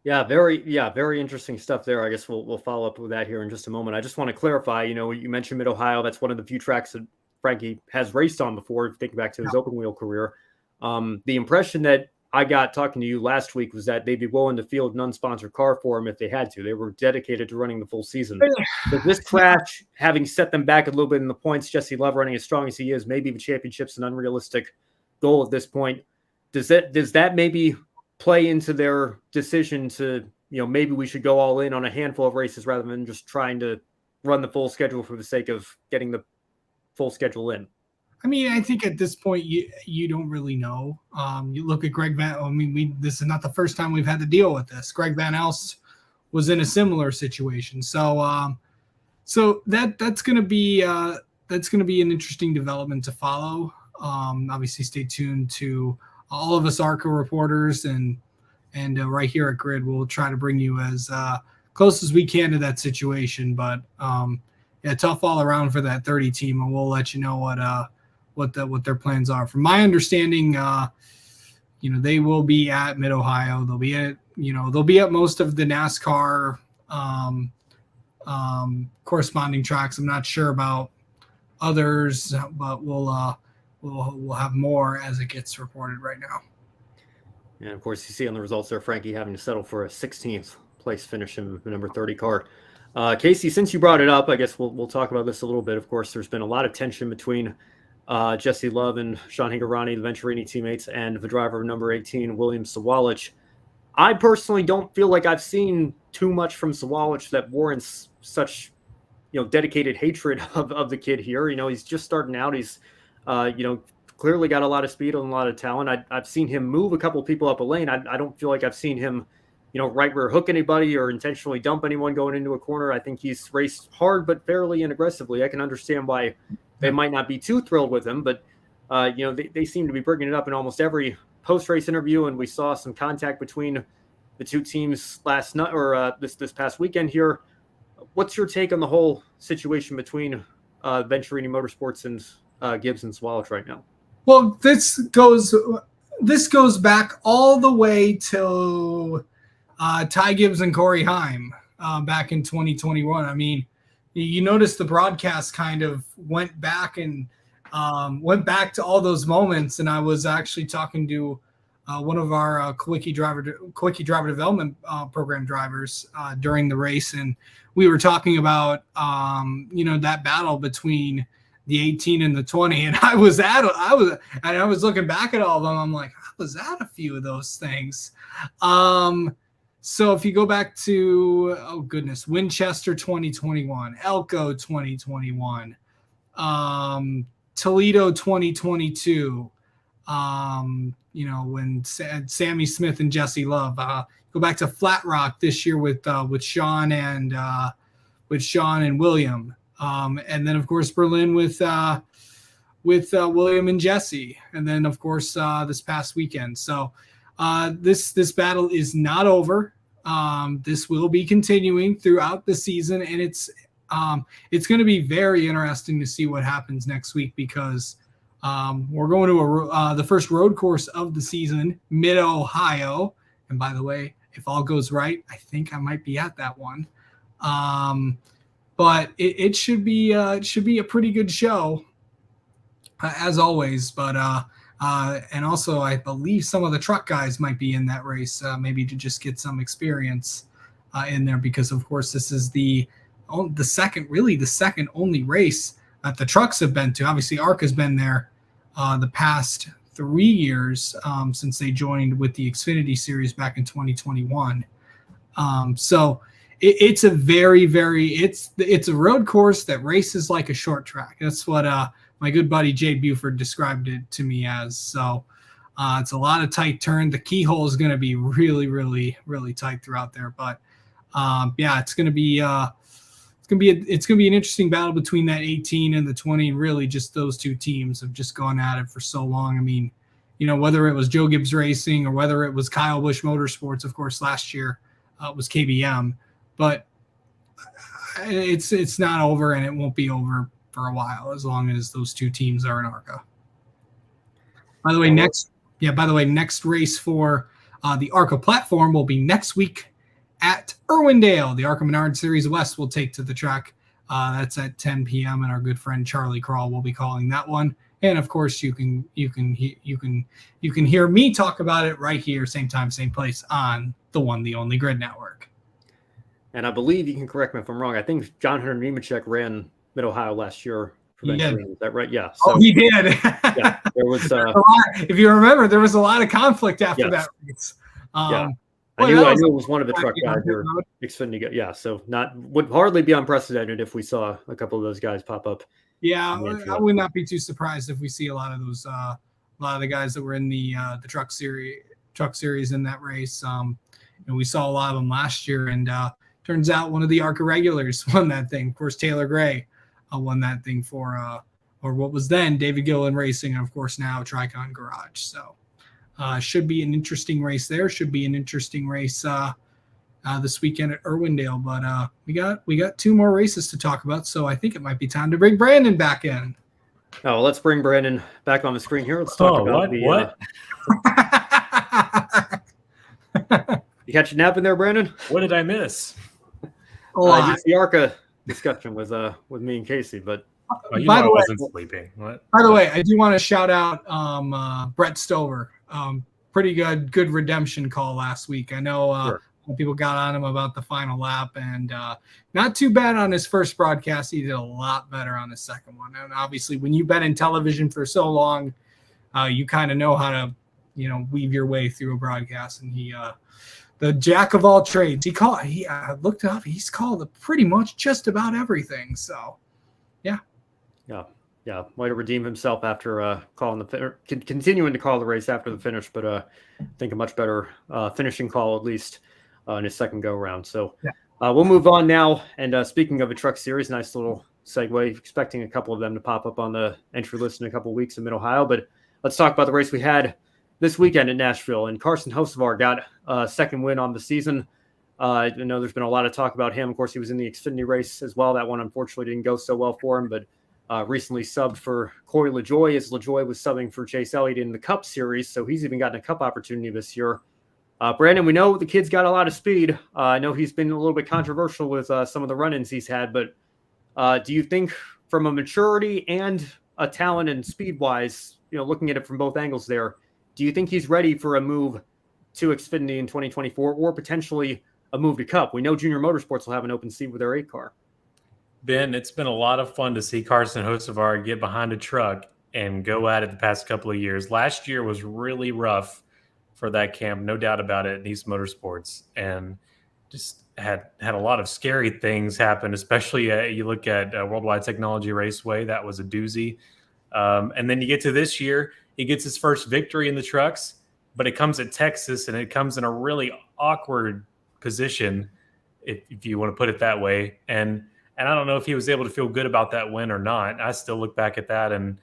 Yeah, very interesting stuff there. I guess we'll follow up with that here in just a moment. I just want to clarify, you mentioned Mid-Ohio. That's one of the few tracks that Frankie has raced on before, thinking back to his open wheel career. The impression that I got talking to you last week was that they'd be willing to field an unsponsored car for him if they had to. They were dedicated to running the full season. But this crash, having set them back a little bit in the points, Jesse Love running as strong as he is, maybe the championship's an unrealistic goal at this point. Does that maybe play into their decision to, maybe we should go all in on a handful of races rather than just trying to run the full schedule for the sake of getting the full schedule in? I mean, I think at this point you don't really know. You look at Greg this is not the first time we've had to deal with this. Greg Van Elst was in a similar situation. So that's going to be an interesting development to follow. Obviously stay tuned to all of us ARCA reporters and right here at Grid, we'll try to bring you as close as we can to that situation. But tough all around for that 30 team, and we'll let you know what their plans are. From my understanding, they will be at Mid-Ohio. They'll be at most of the NASCAR corresponding tracks. I'm not sure about others, but we'll have more as it gets reported right now. And of course, you see on the results there, Frankie having to settle for a 16th place finish in the number 30 car. Casey, since you brought it up, I guess we'll talk about this a little bit. Of course, there's been a lot of tension between Jesse Love and Sean Higurani, the Venturini teammates, and the driver of number 18, William Sawalich. I personally don't feel like I've seen too much from Sawalich that warrants such, dedicated hatred of the kid here. He's just starting out. He's, clearly got a lot of speed and a lot of talent. I've seen him move a couple of people up a lane. I don't feel like I've seen him right rear hook anybody or intentionally dump anyone going into a corner. I think he's raced hard but fairly and aggressively. I can understand why they might not be too thrilled with him, but they seem to be bringing it up in almost every post-race interview, and we saw some contact between the two teams last night or this past weekend here. What's your take on the whole situation between Venturini Motorsports and Gibbs and Swallows right now? Well, this goes back all the way to Ty Gibbs and Corey Heim back in 2021. I mean, you notice the broadcast kind of went back to all those moments, and I was actually talking to one of our Quickie Driver Development Program drivers during the race, and we were talking about that battle between the 18 and the 20, and I was looking back at all of them. I'm like, I was at a few of those things. So if you go back to, Winchester 2021, Elko 2021, Toledo 2022, when Sammy Smith and Jesse Love, go back to Flat Rock this year with Sean and William, and then of course Berlin with William and Jesse, and then of course this past weekend. So this battle is not over. This will be continuing throughout the season, and it's going to be very interesting to see what happens next week, because we're going to the first road course of the season, Mid-Ohio. And by the way, if all goes right, I think I might be at that one. But it should be a pretty good show, as always. But and also, I believe some of the truck guys might be in that race, maybe to just get some experience in there, because of course this is the second only race that the trucks have been to. Obviously, ARCA's been there the past 3 years since they joined with the Xfinity Series back in 2021. So it's a very, it's a road course that races like a short track. That's what my good buddy Jay Buford described it to me as. So it's a lot of tight turn. The keyhole is going to be really, really, really tight throughout there. But it's going to be an interesting battle between that 18 and the 20, and really just those two teams have just gone at it for so long. I mean, whether it was Joe Gibbs Racing or whether it was Kyle Busch Motorsports, of course, last year it was KBM, but it's not over, and it won't be over for a while as long as those two teams are in ARCA. By the way, next race for the ARCA platform will be next week at Irwindale. The ARCA Menard Series West will take to the track. That's at 10 p.m. and our good friend Charlie Crawl will be calling that one. And of course, you can hear me talk about it right here, same time, same place, on the one, the only Grid Network. And I believe, you can correct me if I'm wrong, I think John Hunter Nemechek ran Mid-Ohio last year. Is that right? Yeah. So, he did. Yeah, there was. If you remember, there was a lot of conflict after that race. I knew it was one of the truck guys or Xfinity. Yeah, so would hardly be unprecedented if we saw a couple of those guys pop up. Yeah, I would not be too surprised if we see a lot of those, a lot of the guys that were in the truck series in that race. We saw a lot of them last year, and turns out one of the ARCA regulars won that thing. Of course, Taylor Gray won that thing for, or what was then David Gilliland Racing, and of course now Tricon Garage. So. Should be an interesting race there. Should be an interesting race this weekend at Irwindale. But we got two more races to talk about, so I think it might be time to bring Brandon back in. Oh, let's bring Brandon back on the screen here. Let's talk about what? You catch a nap in there, Brandon? What did I miss? Just the ARCA discussion with me and Casey, but. I wasn't sleeping. What? By the way, I do want to shout out Brett Stover. Pretty good redemption call last week. I know people got on him about the final lap, and not too bad on his first broadcast. He did a lot better on his second one. And obviously, when you've been in television for so long, you kind of know how to, weave your way through a broadcast. And he, the jack of all trades, he looked it up. He's called pretty much just about everything. So, yeah. Yeah, might have redeemed himself after continuing to call the race after the finish, but I think a much better finishing call at least. in his second go around. So Yeah. we'll move on now. And speaking of a truck series, nice little segue. Expecting a couple of them to pop up on the entry list in a couple of weeks in Mid-Ohio. But let's talk about the race we had this weekend in Nashville. And Carson Hocevar got a second win on the season. I know there's been a lot of talk about him. Of course, he was in the Xfinity race as well. That one unfortunately didn't go so well for him, but recently subbed for Corey LaJoie as LaJoie was subbing for Chase Elliott in the Cup Series. So he's even gotten a Cup opportunity this year. Brandon, we know the kid's got a lot of speed. I know he's been a little bit controversial with some of the run-ins he's had, but do you think from a maturity and a talent and speed-wise, looking at it from both angles there, do you think he's ready for a move to Xfinity in 2024 or potentially a move to Cup? We know Junior Motorsports will have an open seat with their 8 car. Ben, it's been a lot of fun to see Carson Hocevar get behind a truck and go at it the past couple of years. Last year was really rough for that camp, no doubt about it, in East Motorsports, and just had a lot of scary things happen, especially you look at Worldwide Technology Raceway. That was a doozy. And then you get to this year, he gets his first victory in the trucks, but it comes at Texas, and it comes in a really awkward position, if you want to put it that way. And I don't know if he was able to feel good about that win or not. I still look back at that and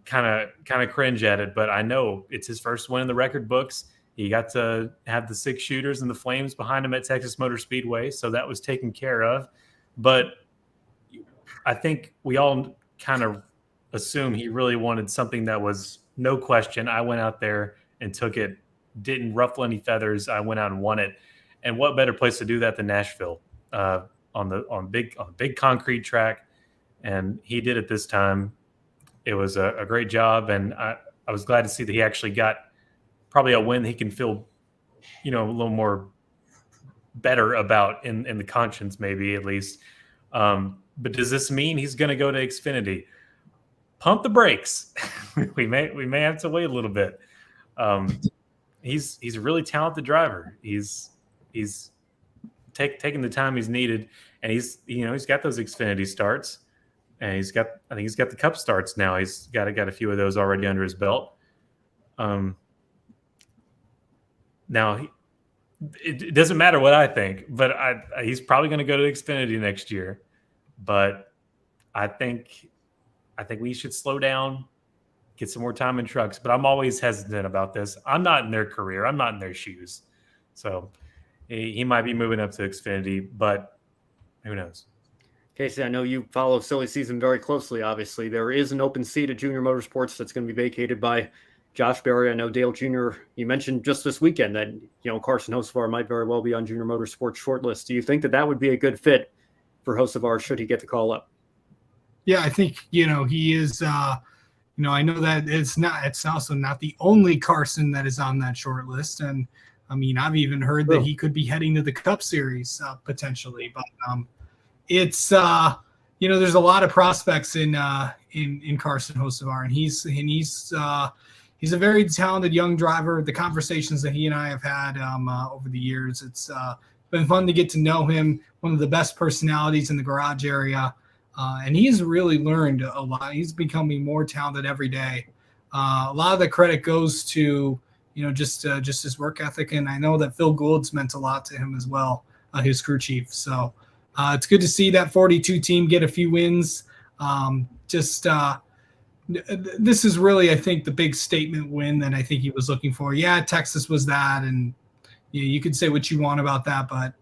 kind of cringe at it, but I know it's his first win in the record books. He got to have the 6 shooters and the flames behind him at Texas Motor Speedway, so that was taken care of. But I think we all kind of assume he really wanted something that was no question. I went out there and took it, didn't ruffle any feathers. I went out and won it. And what better place to do that than Nashville on a big concrete track? And he did it this time. It was a great job, and I was glad to see that he actually got probably a win he can feel, a little more better about in the conscience, maybe at least. But does this mean he's going to go to Xfinity? Pump the brakes. we may have to wait a little bit. He's a really talented driver. He's taking the time he's needed, and he's got those Xfinity starts. And I think he's got the Cup starts now. He's got a few of those already under his belt. Now, it doesn't matter what I think, but he's probably going to go to Xfinity next year. But I think we should slow down, get some more time in trucks. But I'm always hesitant about this. I'm not in their career. I'm not in their shoes. So he might be moving up to Xfinity, but who knows? Casey, I know you follow silly season very closely. Obviously, there is an open seat at Junior Motorsports that's going to be vacated by Josh Berry. I know Dale Jr., you mentioned just this weekend that, Carson Hocevar might very well be on Junior Motorsports shortlist. Do you think that would be a good fit for Hocevar should he get the call up? Yeah, I think, he is, I know that it's also not the only Carson that is on that short list. And I mean, I've even heard that he could be heading to the Cup Series potentially, but it's there's a lot of prospects in Carson Hocevar, and he's a very talented young driver. The conversations that he and I have had over the years, it's been fun to get to know him. One of the best personalities in the garage area, and he's really learned a lot. He's becoming more talented every day. A lot of the credit goes to just his work ethic, and I know that Phil Gould's meant a lot to him as well, his crew chief. So. It's good to see that 42 team get a few wins. This is really, I think, the big statement win that I think he was looking for. Yeah, Texas was that, and you could say what you want about that, but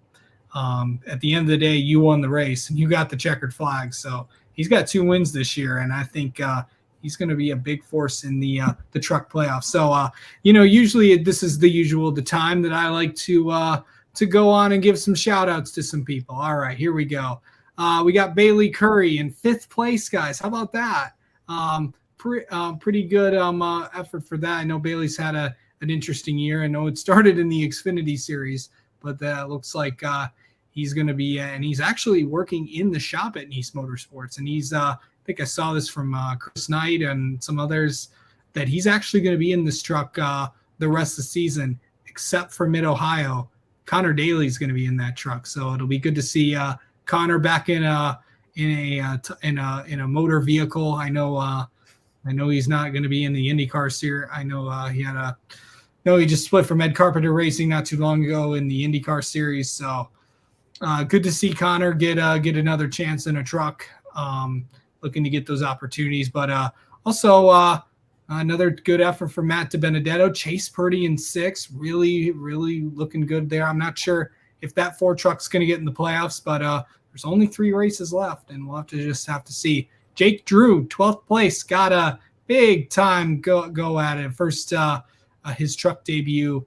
at the end of the day, you won the race and you got the checkered flag. So he's got 2 wins this year, and I think he's going to be a big force in the truck playoffs. So usually this is the time that I like to go on and give some shout outs to some people. All right, here we go. We got Bailey Curry in 5th place, guys. How about that? Pretty good effort for that. I know Bailey's had an interesting year. I know it started in the Xfinity Series, but that looks like he's going to be, and he's actually working in the shop at East Motorsports. And he's, I think I saw this from Chris Knight and some others, that he's actually going to be in this truck the rest of the season, except for Mid-Ohio. Connor Daly's going to be in that truck, so it'll be good to see Connor back in a motor vehicle. I know he's not going to be in the IndyCar series. I know he had know he just split from Ed Carpenter Racing not too long ago in the IndyCar series. So good to see Connor get another chance in a truck. Looking to get those opportunities, but also another good effort from Matt DiBenedetto. Chase Purdy in 6th, really looking good there. I'm not sure if that 4 truck's going to get in the playoffs, but there's only 3 races left, and we'll have to see. Jake Drew, 12th place, got a big time go at it. First, his truck debut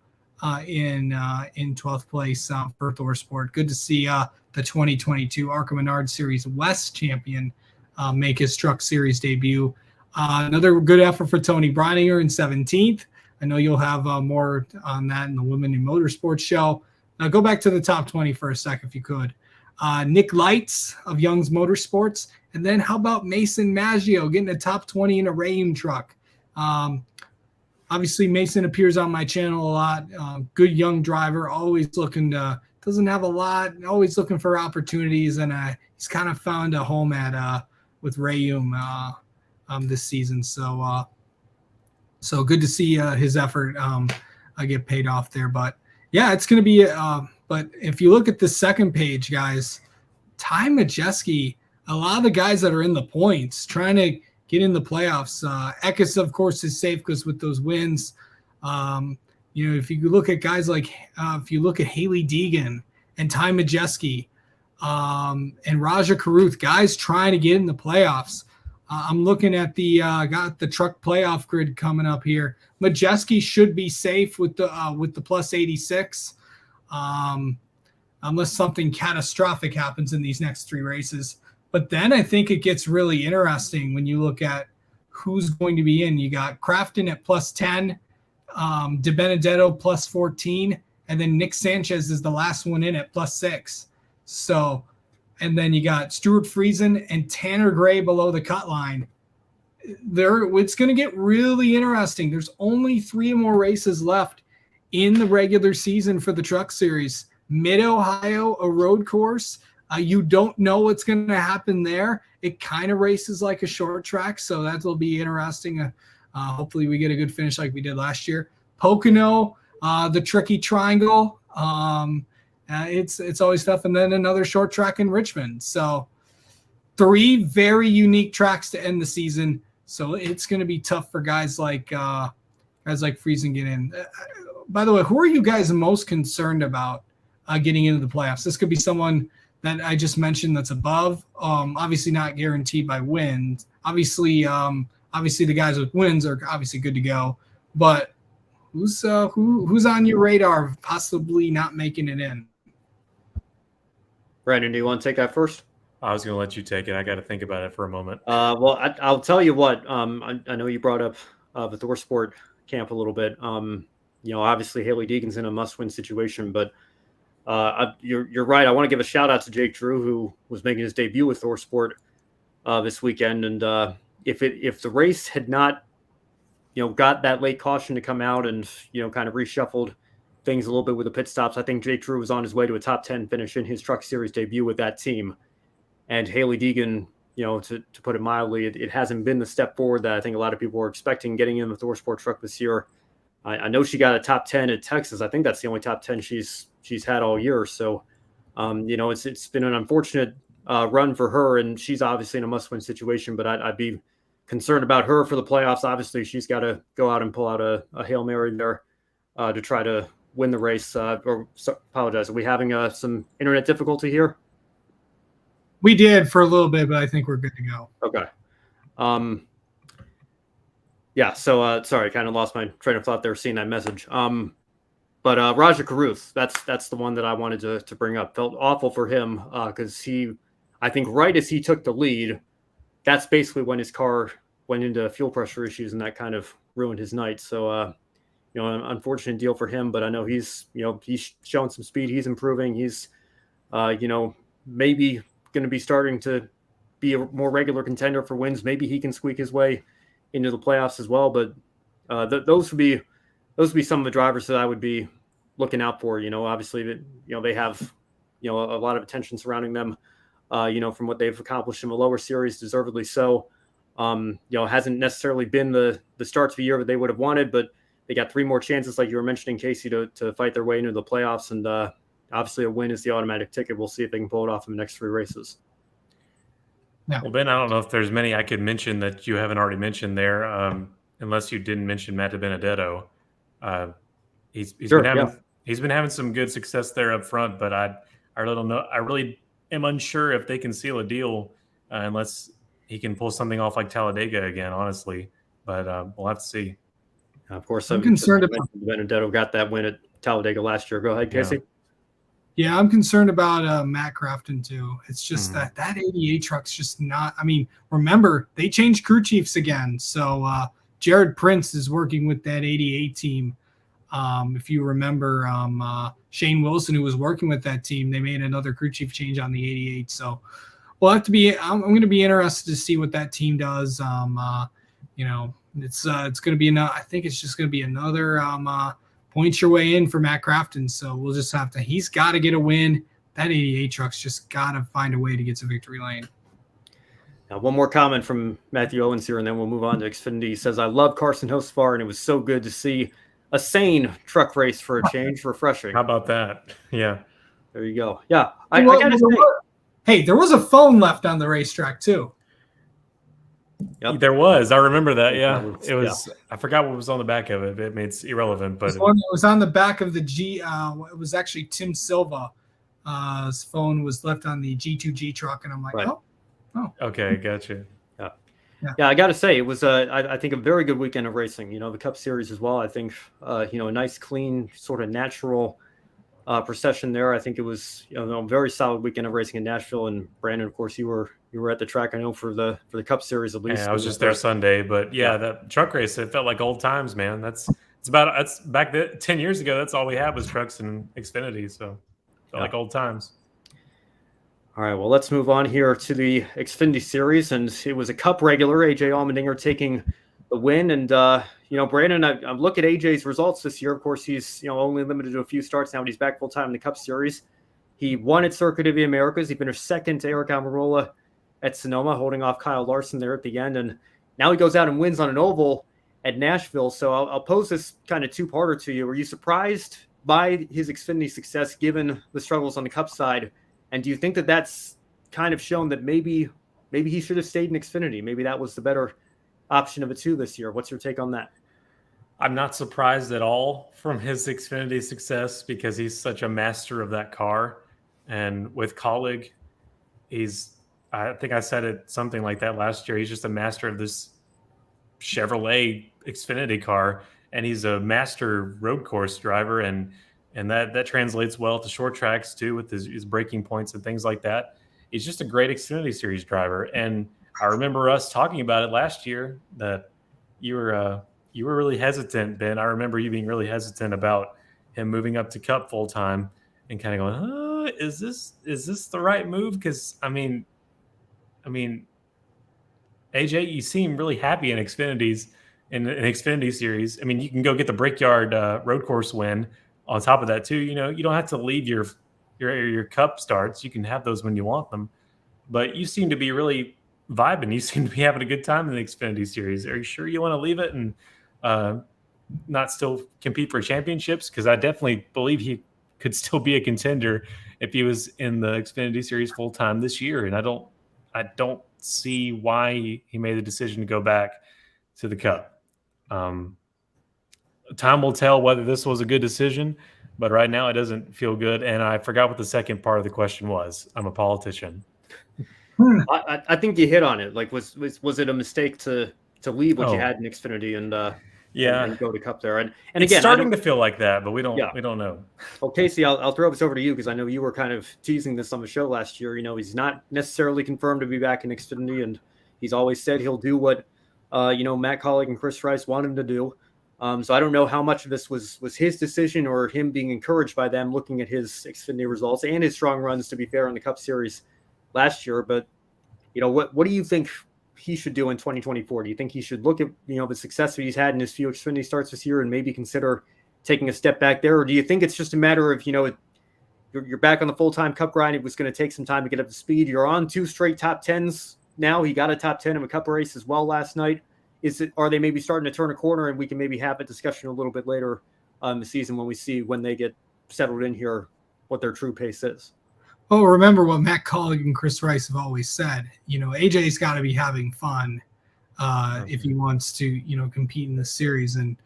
in 12th place for ThorSport. Good to see the 2022 ARCA Menard Series West champion make his truck series debut. Another good effort for Tony Brininger in 17th. I know you'll have more on that in the Women in Motorsports show. Now go back to the top 20 for a sec if you could. Nick Lights of Young's Motorsports. And then how about Mason Maggio getting a top 20 in a Rayum truck? Obviously, Mason appears on my channel a lot. Good young driver, always looking to, doesn't have a lot, always looking for opportunities. And he's kind of found a home at with Rayum this season. So good to see his effort get paid off there. But yeah, it's going to be but if you look at the second page, guys, Ty Majeski, a lot of the guys that are in the points trying to get in the playoffs. Eckes, of course, is safe because with those wins, if you look at guys like if you look at Haley Deegan and Ty Majeski and Raja Karuth, guys trying to get in the playoffs. I'm looking at got the truck playoff grid coming up here. Majeski should be safe with the plus 86, unless something catastrophic happens in these next 3 races. But then I think it gets really interesting when you look at who's going to be in. You got Crafton at plus 10, DiBenedetto plus 14, and then Nick Sanchez is the last one in at plus 6. So, and then you got Stuart Friesen and Tanner Gray below the cut line. It's going to get really interesting. There's only 3 more races left in the regular season for the Truck Series. Mid-Ohio, a road course. You don't know what's going to happen there. It kind of races like a short track, so that'll be interesting. Hopefully we get a good finish like we did last year. Pocono, the tricky triangle. It's always tough. And then another short track in Richmond. So 3 very unique tracks to end the season. So it's going to be tough for guys like Friesen get in. By the way, who are you guys most concerned about getting into the playoffs? This could be someone that I just mentioned that's above. Obviously not guaranteed by wins. Obviously the guys with wins are obviously good to go. But who's on your radar of possibly not making it in? Brandon, do you want to take that first? I was going to let you take it. I got to think about it for a moment. Well, I'll tell you what. I know you brought up the ThorSport camp a little bit. Obviously Haley Deegan's in a must-win situation, but you're right. I want to give a shout out to Jake Drew, who was making his debut with ThorSport this weekend. And if the race had not, got that late caution to come out and kind of reshuffled things a little bit with the pit stops, I think Jake Drew was on his way to a top 10 finish in his Truck Series debut with that team. And Haley Deegan, to put it mildly, it hasn't been the step forward that I think a lot of people were expecting getting in the ThorSport truck this year. I know she got a top 10 at Texas. I think that's the only top 10 she's had all year. So, it's been an unfortunate run for her, and she's obviously in a must-win situation. But I'd be concerned about her for the playoffs. Obviously, she's got to go out and pull out a Hail Mary there to try to win the race. Apologize. Are we having some internet difficulty here? We did for a little bit, but I think we're good to go. Okay. Yeah. So sorry, kind of lost my train of thought there seeing that message. But Raja Karuth, that's the one that I wanted to bring up. Felt awful for him because I think right as he took the lead, that's basically when his car went into fuel pressure issues, and that kind of ruined his night. So, an unfortunate deal for him. But I know he's showing some speed. He's improving. He's, maybe going to be starting to be a more regular contender for wins. Maybe he can squeak his way into the playoffs as well. But those would be some of the drivers that I would be looking out for. Obviously that they have a lot of attention surrounding them. From what they've accomplished in the lower series, deservedly so. Hasn't necessarily been the start to the year that they would have wanted, but they got 3 more chances, like you were mentioning, Casey, to fight their way into the playoffs. And obviously a win is the automatic ticket. We'll see if they can pull it off in the next 3 races. Yeah. Well, Ben, I don't know if there's many I could mention that you haven't already mentioned there, unless you didn't mention Matt Benedetto. He's been having some good success there up front, but I really don't know. I really am unsure if they can seal a deal unless he can pull something off like Talladega again, honestly. But we'll have to see. Of course, I'm concerned about Benedetto got that win at Talladega last year. Go ahead, Casey. Yeah, I'm concerned about Matt Crafton too. It's just that 88 truck's just not. I mean, remember they changed crew chiefs again, so Jared Prince is working with that 88 team. If you remember, Shane Wilson, who was working with that team, they made another crew chief change on the 88. So we'll have to be. I'm going to be interested to see what that team does. It's going to be I think it's just going to be another point your way in for Matt Crafton. So we'll just have to. He's got to get a win. That 88 truck's just got to find a way to get to victory lane. Now, one more comment from Matthew Owens here, and then we'll move on to Xfinity. He says, "I love Carson Hocevar, and it was so good to see a sane truck race for a change. Refreshing." How about that? Yeah. There you go. Yeah. I gotta say, there was a phone left on the racetrack too. Yep. There was. I remember that. Yeah. It was. Yeah. I forgot what was on the back of it. It's irrelevant. But it was on the back of the G. It was actually Tim Silva. His phone was left on the G2G truck, and I'm like, oh. Okay, gotcha. Yeah, I got to say, it was, I think, a very good weekend of racing. The Cup Series as well. I think, a nice, clean, sort of natural procession there. I think it was, a very solid weekend of racing in Nashville. And Brandon, of course, you were at the track, I know, for the Cup Series at least. Yeah, I was just there Sunday, but that truck race, it felt like old times, man. That's back 10 years ago. That's all we had was trucks and Xfinity, so it felt like old times. All right, well, let's move on here to the Xfinity Series, and it was a Cup regular, AJ Allmendinger taking the win. And Brandon, I look at AJ's results this year. Of course, he's only limited to a few starts now, but he's back full time in the Cup Series. He won at Circuit of the Americas. He finished second to Eric Almirola at Sonoma, holding off Kyle Larson there at the end. And now he goes out and wins on an oval at Nashville. So I'll pose this kind of two-parter to you. Were you surprised by his Xfinity success given the struggles on the Cup side? And do you think that that's kind of shown that maybe he should have stayed in Xfinity? Maybe that was the better option of the two this year. What's your take on that? I'm not surprised at all from his Xfinity success because he's such a master of that car. And with Colleague, I think I said it something like that last year. He's just a master of this Chevrolet Xfinity car, and he's a master road course driver, and that translates well to short tracks too with his braking points and things like that. He's just a great Xfinity Series driver, and I remember us talking about it last year that you were really hesitant, Ben. I remember you being really hesitant about him moving up to Cup full time, and kind of going, is this the right move? Because I mean, AJ, you seem really happy in Xfinity's in an Xfinity Series. I mean, you can go get the Brickyard road course win. On top of that, too, you don't have to leave your Cup starts. You can have those when you want them. But you seem to be really vibing. You seem to be having a good time in the Xfinity Series. Are you sure you want to leave it and not still compete for championships? Because I definitely believe he could still be a contender if he was in the Xfinity Series full time this year. And I don't see why he made the decision to go back to the Cup. Time will tell whether this was a good decision, but right now it doesn't feel good. And I forgot what the second part of the question was. I'm a politician. I think you hit on it. Like, was it a mistake to leave what you had in Xfinity and go to Cup there? And it's again, starting to feel like that, but we don't know. Well, Casey, I'll throw this over to you because I know you were kind of teasing this on the show last year. He's not necessarily confirmed to be back in Xfinity, and he's always said he'll do what Matt Colleague and Chris Rice want him to do. So I don't know how much of this was his decision or him being encouraged by them looking at his Xfinity results and his strong runs, to be fair, in the Cup Series last year. But, what do you think he should do in 2024? Do you think he should look at, the success that he's had in his few Xfinity starts this year and maybe consider taking a step back there? Or do you think it's just a matter of, you're back on the full-time Cup grind. It was going to take some time to get up to speed. You're on 2 straight top 10s now. He got a top 10 in a Cup race as well last night. are they maybe starting to turn a corner, and we can maybe have a discussion a little bit later in the season when we see when they get settled in here what their true pace is? Well, remember what Matt Collick and Chris Rice have always said. AJ's got to be having fun if he wants to, compete in this series. And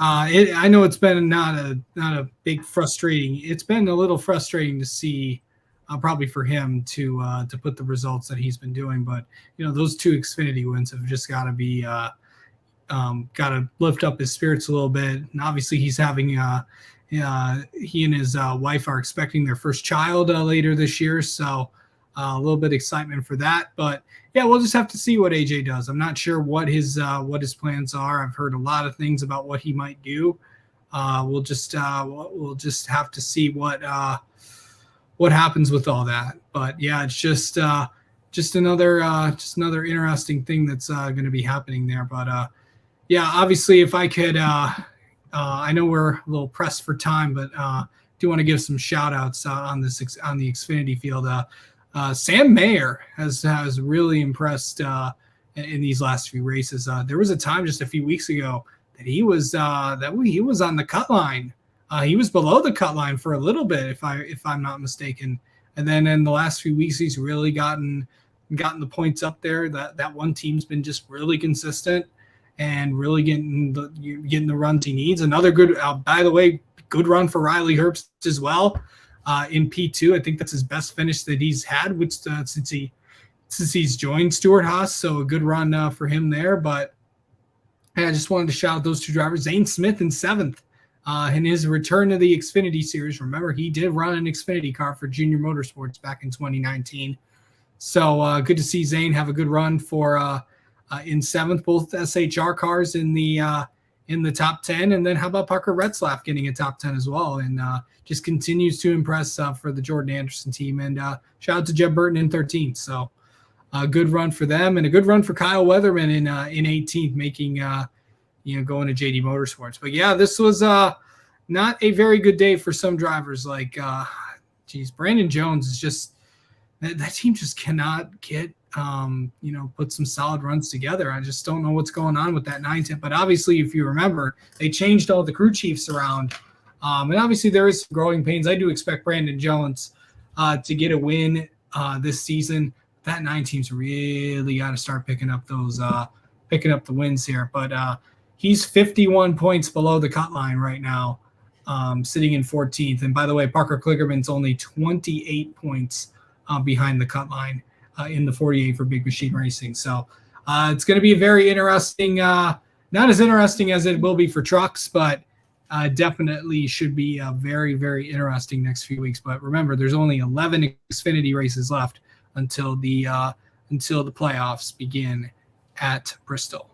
I know it's been not a big frustrating. It's been a little frustrating to see, probably for him to put the results that he's been doing. But those 2 Xfinity wins have just got to be got to lift up his spirits a little bit. And obviously, he's having he and his wife are expecting their first child later this year, so a little bit of excitement for that. But yeah, we'll just have to see what AJ does. I'm not sure what his plans are. I've heard a lot of things about what he might do. We'll just have to see what happens with all that. But yeah, it's just another interesting thing that's going to be happening there. But yeah, obviously, if I could. I know we're a little pressed for time, but do want to give some shout outs on the Xfinity field. Sam Mayer has really impressed in these last few races. There was a time just a few weeks ago that he was on the cut line. He was below the cut line for a little bit, if I'm not mistaken. And then in the last few weeks, he's really gotten the points up there. That one team's been just really consistent and really getting the runs he needs. Another good, by the way, good run for Riley Herbst as well in P2. I think that's his best finish that he's had, which since he's joined Stewart-Haas. So a good run for him there. But I just wanted to shout out those 2 drivers. Zane Smith in 7th in his return to the Xfinity Series. Remember, he did run an Xfinity car for Junior Motorsports back in 2019. So good to see Zane have a good run for in 7th, both SHR cars in the top 10. And then how about Parker Retzlaff getting a top 10 as well, and just continues to impress for the Jordan Anderson team. And shout out to Jeb Burton in 13th. So a good run for them, and a good run for Kyle Weatherman in 18th, making going to JD Motorsports. But yeah, this was not a very good day for some drivers. Like Brandon Jones is just that team just cannot get put some solid runs together. I just don't know what's going on with that 9-10. But obviously, if you remember, they changed all the crew chiefs around. And obviously, there is growing pains. I do expect Brandon Jones to get a win this season. That 9 team's really got to start picking up the wins here. But he's 51 points below the cut line right now, sitting in 14th. And by the way, Parker Kligerman's only 28 points behind the cut line in the 48 for Big Machine Racing. So it's going to be a very interesting, not as interesting as it will be for trucks, but definitely should be very, very interesting next few weeks. But remember, there's only 11 Xfinity races left until the playoffs begin at Bristol.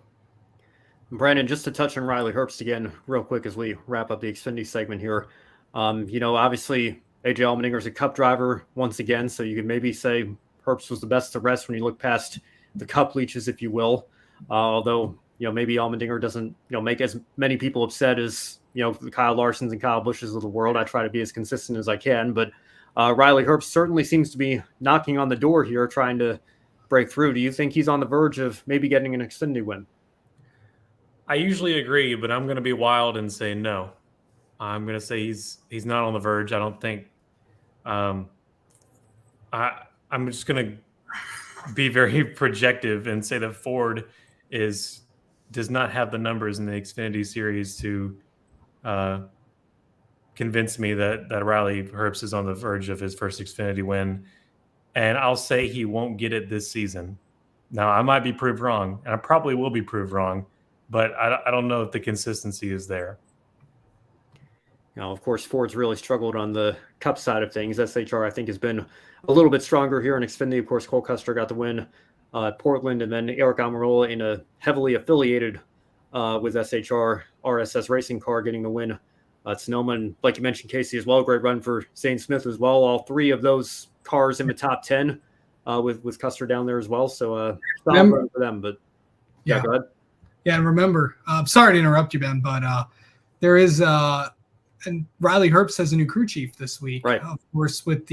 Brandon, just to touch on Riley Herbst again real quick as we wrap up the Xfinity segment here. Obviously AJ Allmendinger is a Cup driver once again, so you could maybe say Herbst was the best to rest when you look past the Cup leeches, if you will. Although, maybe Allmendinger doesn't, make as many people upset as, the Kyle Larsons and Kyle Bushes of the world. I try to be as consistent as I can, but Riley Herbst certainly seems to be knocking on the door here, trying to break through. Do you think he's on the verge of maybe getting an Xfinity win? I usually agree, but I'm going to be wild and say no. I'm going to say he's not on the verge. I don't think. I'm just going to be very projective and say that Ford does not have the numbers in the Xfinity Series to convince me that Riley Herbst is on the verge of his first Xfinity win. And I'll say he won't get it this season. Now, I might be proved wrong, and I probably will be proved wrong, but I don't know if the consistency is there. Of course, Ford's really struggled on the Cup side of things. SHR, I think, has been a little bit stronger here in Xfinity. Of course, Cole Custer got the win at Portland, and then Eric Almirola in a heavily affiliated with SHR RSS racing car getting the win at Sonoma. And like you mentioned, Casey as well, great run for Zane Smith as well. All 3 of those cars in the top 10 with Custer down there as well. So solid run for them. But yeah, go ahead. Yeah, and remember, sorry to interrupt you, Ben, but there is and Riley Herbst has a new crew chief this week, right? Of course, with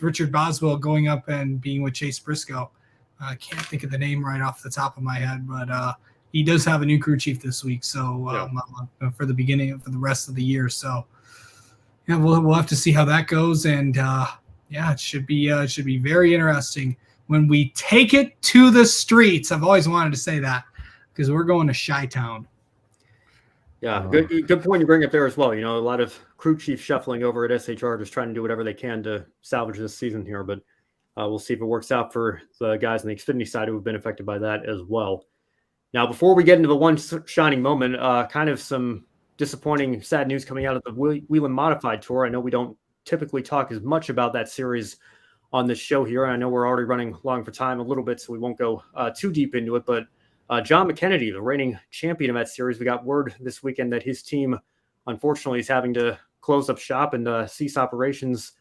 Richard Boswell going up and being with Chase Briscoe. I can't think of the name right off the top of my head, but he does have a new crew chief this week. So for the rest of the year. So yeah, we'll have to see how that goes. And it should be very interesting when we take it to the streets. I've always wanted to say that because we're going to Chi-Town. Yeah, good point you bring up there as well. A lot of crew chief shuffling over at SHR, just trying to do whatever they can to salvage this season here. But we'll see if it works out for the guys on the Xfinity side who have been affected by that as well. Now, before we get into the one shining moment, kind of some disappointing, sad news coming out of the Whelen Modified Tour. I know we don't typically talk as much about that series on this show here. And I know we're already running long for time a little bit, so we won't go too deep into it. But John McKennedy, the reigning champion of that series, we got word this weekend that his team, unfortunately, is having to close up shop and cease operations.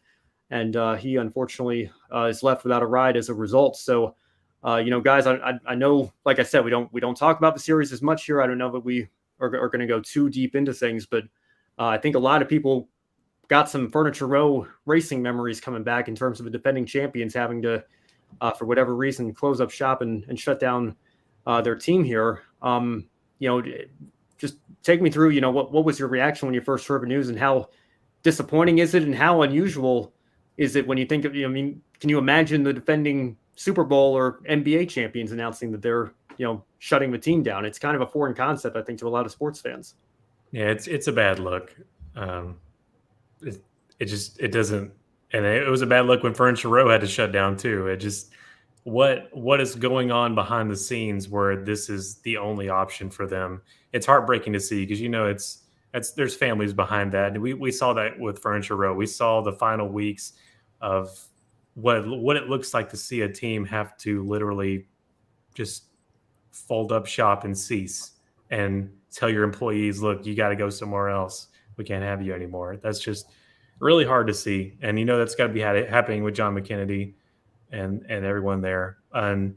And he, unfortunately, is left without a ride as a result. So, guys, I know, like I said, we don't talk about the series as much here. I don't know that we are going to go too deep into things, but I think a lot of people got some Furniture Row racing memories coming back in terms of the defending champions having to, for whatever reason, close up shop and shut down their team here. Just take me through, what was your reaction when you first heard the news, and how disappointing is it, and how unusual is it when you think of, can you imagine the defending Super Bowl or NBA champions announcing that they're, shutting the team down? It's kind of a foreign concept, I think, to a lot of sports fans. Yeah, it's a bad look. It doesn't, and it was a bad look when Furniture Row had to shut down too. It just, what is going on behind the scenes where this is the only option for them? It's heartbreaking to see, because there's families behind that, and we saw that with Furniture Row. We saw the final weeks of what it looks like to see a team have to literally just fold up shop and cease and tell your employees, look, you got to go somewhere else. We can't have you anymore. That's just really hard to see. And that's got to be happening with John McKennedy and everyone there. And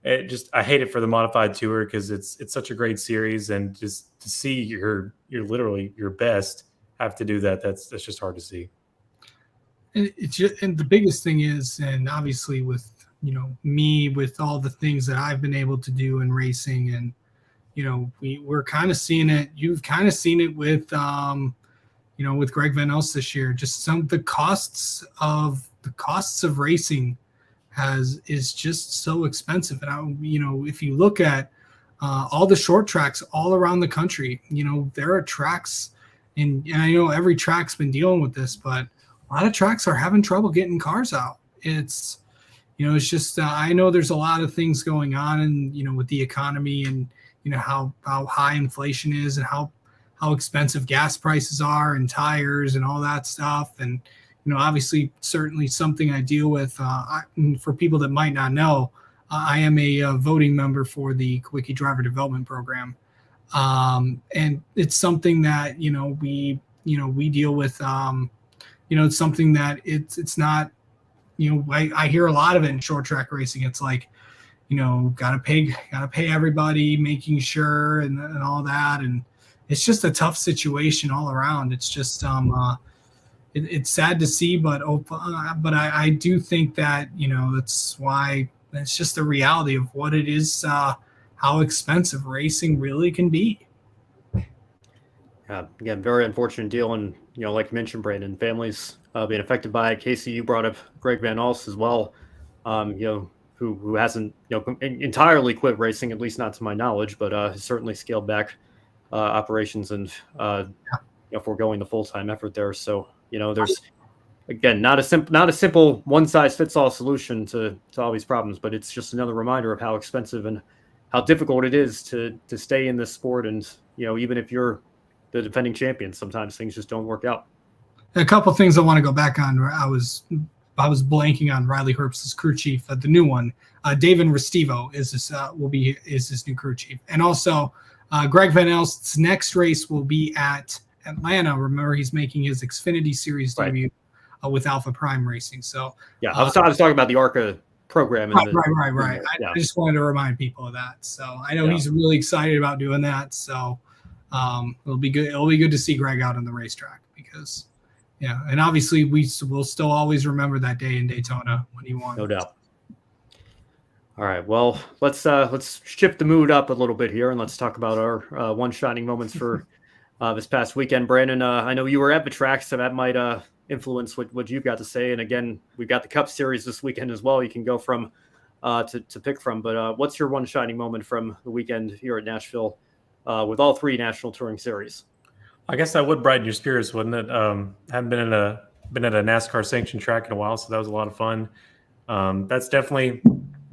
I hate it for the Modified Tour, because it's such a great series, and just to see your literally your best have to do that, that's just hard to see. And and the biggest thing is, and obviously with me, with all the things that I've been able to do in racing, and we're kind of seeing it. You've kind of seen it with with Greg Van Elst this year. Just the costs of racing is just so expensive. And if you look at all the short tracks all around the country, there are tracks, and I know every track's been dealing with this, but a lot of tracks are having trouble getting cars out. It's it's just I know there's a lot of things going on, and with the economy, and how high inflation is, and how expensive gas prices are, and tires and all that stuff. And obviously, certainly something I deal with. For people that might not know, I am a voting member for the Quickie Driver Development Program, and it's something that we deal with. It's something that it's not. I hear a lot of it in short track racing. It's like, gotta pay everybody, making sure, and all that, and it's just a tough situation all around. It's just it's sad to see, but I do think that that's why it's just the reality of what it is, how expensive racing really can be. Again, very unfortunate deal, and like you mentioned, Brandon, families being affected by it. Casey, you brought up Greg Van Elst as well. Who hasn't entirely quit racing, at least not to my knowledge, but has certainly scaled back operations and foregoing the full-time effort there. So there's, again, not a simple one size fits all solution to all these problems, but it's just another reminder of how expensive and how difficult it is to stay in this sport. And even if you're the defending champion, sometimes things just don't work out. A couple of things I want to go back on. I was blanking on Riley Herbst's crew chief, the new one. David Restivo is his new crew chief, and also Greg Van Elst's next race will be at Atlanta. Remember, he's making his Xfinity Series debut with Alpha Prime Racing. So I was talking about the ARCA program. Right. I just wanted to remind people of that. So I know he's really excited about doing that. So it'll be good. It'll be good to see Greg out on the racetrack, because. Yeah, and obviously we will still always remember that day in Daytona when he won. No doubt. All right. Well, let's shift the mood up a little bit here, and let's talk about our one shining moments for this past weekend. Brandon, I know you were at the track, so that might influence what you've got to say. And again, we've got the Cup Series this weekend as well. You can go from to pick from. But what's your one shining moment from the weekend here at Nashville with all three National Touring Series? I guess that would brighten your spirits, wouldn't it? Haven't been at a NASCAR sanctioned track in a while, so that was a lot of fun. That's definitely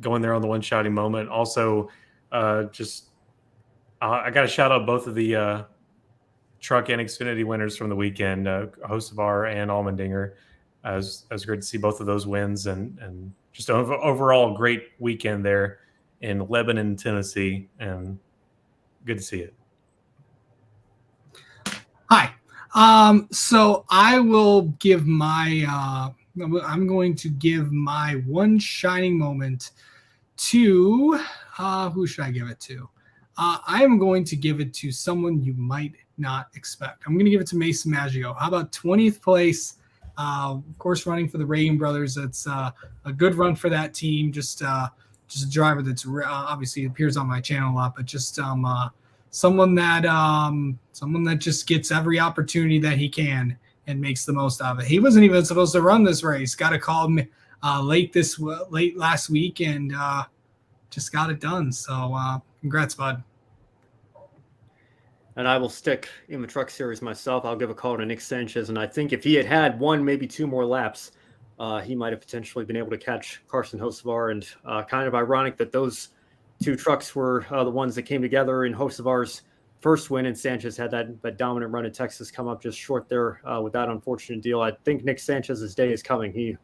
going there on the one shining moment. Also, I got to shout out both of the truck and Xfinity winners from the weekend, Hocevar and Allmendinger. It was great to see both of those wins and just overall great weekend there in Lebanon, Tennessee, and good to see it. Hi. So I will give my I'm going to give my one shining moment to who should I give it to? I am going to give it to someone you might not expect. I'm going to give it to Mason Maggio. How about 20th place? Of course, running for the Reagan brothers. It's a good run for that team. Just a driver that's obviously appears on my channel a lot, but just someone that just gets every opportunity that he can and makes the most of it. He wasn't even supposed to run this race. Got a call late last week and just got it done. So congrats, bud. And I will stick in the Truck Series myself. I'll give a call to Nick Sanchez, and I think if he had one, maybe two more laps, he might have potentially been able to catch Carson Hocevar. And kind of ironic that those two trucks were the ones that came together in Hocevar's first win, and Sanchez had that dominant run in Texas come up just short there with that unfortunate deal. I think Nick Sanchez's day is coming. He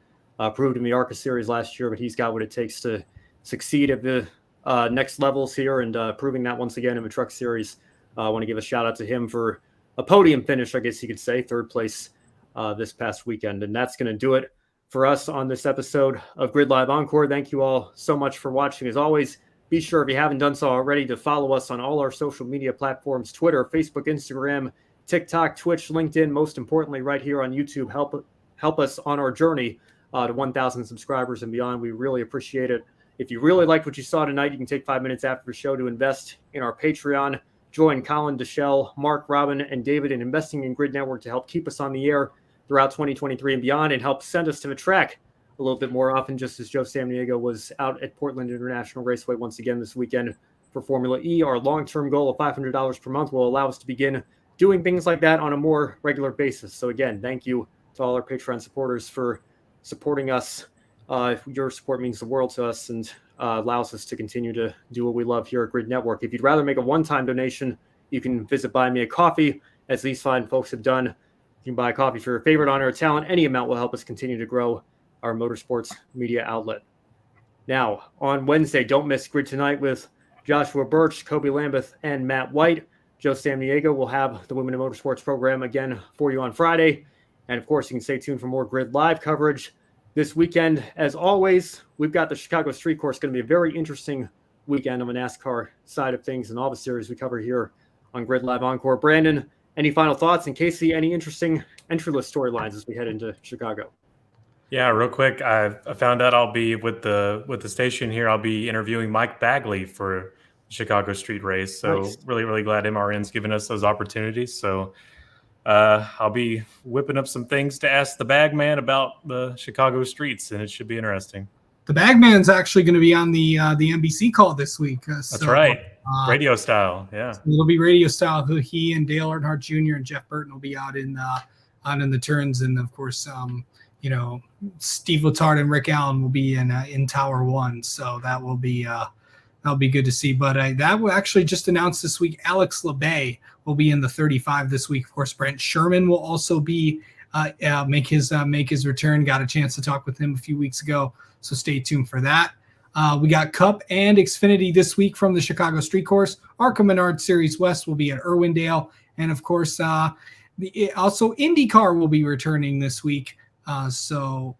proved in the ARCA Series last year, but he's got what it takes to succeed at the next levels here, and proving that once again in the Truck Series. I want to give a shout out to him for a podium finish, I guess you could say, third place this past weekend. And that's going to do it for us on this episode of Grid Live Encore. Thank you all so much for watching. As always, be sure, if you haven't done so already, to follow us on all our social media platforms: Twitter, Facebook, Instagram, TikTok, Twitch, LinkedIn. Most importantly, right here on YouTube. Help us on our journey to 1,000 subscribers and beyond. We really appreciate it. If you really liked what you saw tonight, you can take 5 minutes after the show to invest in our Patreon. Join Colin, Deshelle, Mark, Robin, and David in investing in Grid Network to help keep us on the air throughout 2023 and beyond, and help send us to the track a little bit more often, just as Joe Samaniego was out at Portland International Raceway once again this weekend for Formula E. Our long-term goal of $500 per month will allow us to begin doing things like that on a more regular basis. So again, thank you to all our Patreon supporters for supporting us. Your support means the world to us and allows us to continue to do what we love here at Grid Network. If you'd rather make a one-time donation, you can visit Buy Me a Coffee, as these fine folks have done. You can buy a coffee for your favorite honor or talent. Any amount will help us continue to grow our motorsports media outlet. Now, on Wednesday, don't miss Grid Tonight with Joshua Birch, Kobe Lambeth, and Matt White. Joe Samaniego will have the Women in Motorsports program again for you on Friday. And, of course, you can stay tuned for more Grid Live coverage this weekend. As always, we've got the Chicago Street Course. Going to be a very interesting weekend on the NASCAR side of things and all the series we cover here on Grid Live Encore. Brandon, any final thoughts? And Casey, any interesting entry list storylines as we head into Chicago? Yeah, real quick, I found out I'll be with the station here. I'll be interviewing Mike Bagley for the Chicago Street Race. So Nice. really glad MRN's given us those opportunities. So I'll be whipping up some things to ask the bagman about the Chicago streets, and it should be interesting. The bagman's actually going to be on the NBC call this week. That's right. Radio style. Yeah. It'll be radio style. He and Dale Earnhardt Jr. and Jeff Burton will be out in the turns. And of course, Steve Letarte and Rick Allen will be in Tower 1. So that'll be good to see. But that will actually just announced this week. Alex LeBay will be in the 35 this week. Of course, Brent Sherman will also be make his return. Got a chance to talk with him a few weeks ago, so stay tuned for that. We got Cup and Xfinity this week from the Chicago Street Course. ARCA Menard Series West will be at Irwindale, and of course, also IndyCar will be returning this week. So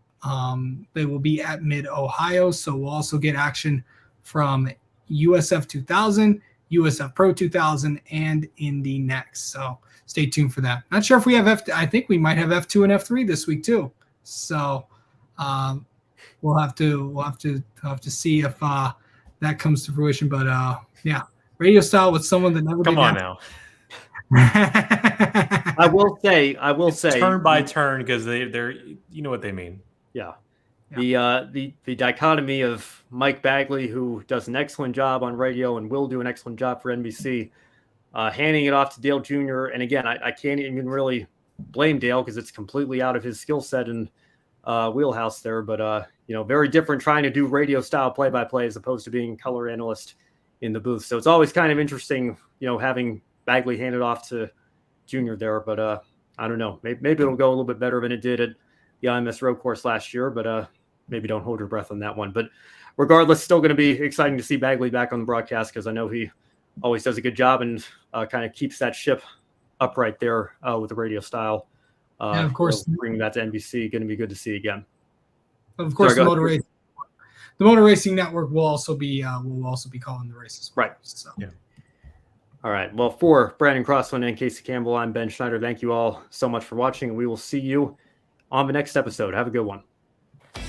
they will be at Mid-Ohio. So we'll also get action from USF 2000, USF Pro 2000, and Indy next. So stay tuned for that. Not sure if we have I think we might have F2 and F3 this week too. So we'll have to see if that comes to fruition. But yeah, radio style with someone that never Come did on that. now. I will say, Turn by turn, because they're you know what they mean. Yeah. The dichotomy of Mike Bagley, who does an excellent job on radio and will do an excellent job for NBC, handing it off to Dale Jr. And again, I can't even really blame Dale because it's completely out of his skill set and wheelhouse there. But very different trying to do radio style play-by-play as opposed to being color analyst in the booth. So it's always kind of interesting, having Bagley hand it off to Jr. there. But I don't know. Maybe it'll go a little bit better than it did at the IMS road course last year. But maybe don't hold your breath on that one. But regardless, still going to be exciting to see Bagley back on the broadcast because I know he always does a good job and kind of keeps that ship upright there with the radio style. And of course, bringing that to NBC, going to be good to see again. Of course, the Motor Racing Network will also be calling the races. Right. So. Yeah. All right. Well, for Brandon Crossland and Casey Campbell, I'm Ben Schneider. Thank you all so much for watching, and we will see you on the next episode. Have a good one.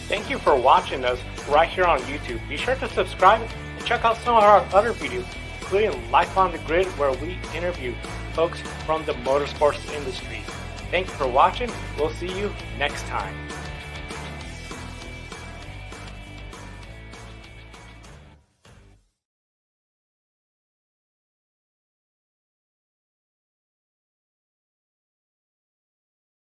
Thank you for watching us right here on YouTube. Be sure to subscribe and check out some of our other videos, including Life on the Grid, where we interview folks from the motorsports industry. Thank you for watching. We'll see you next time.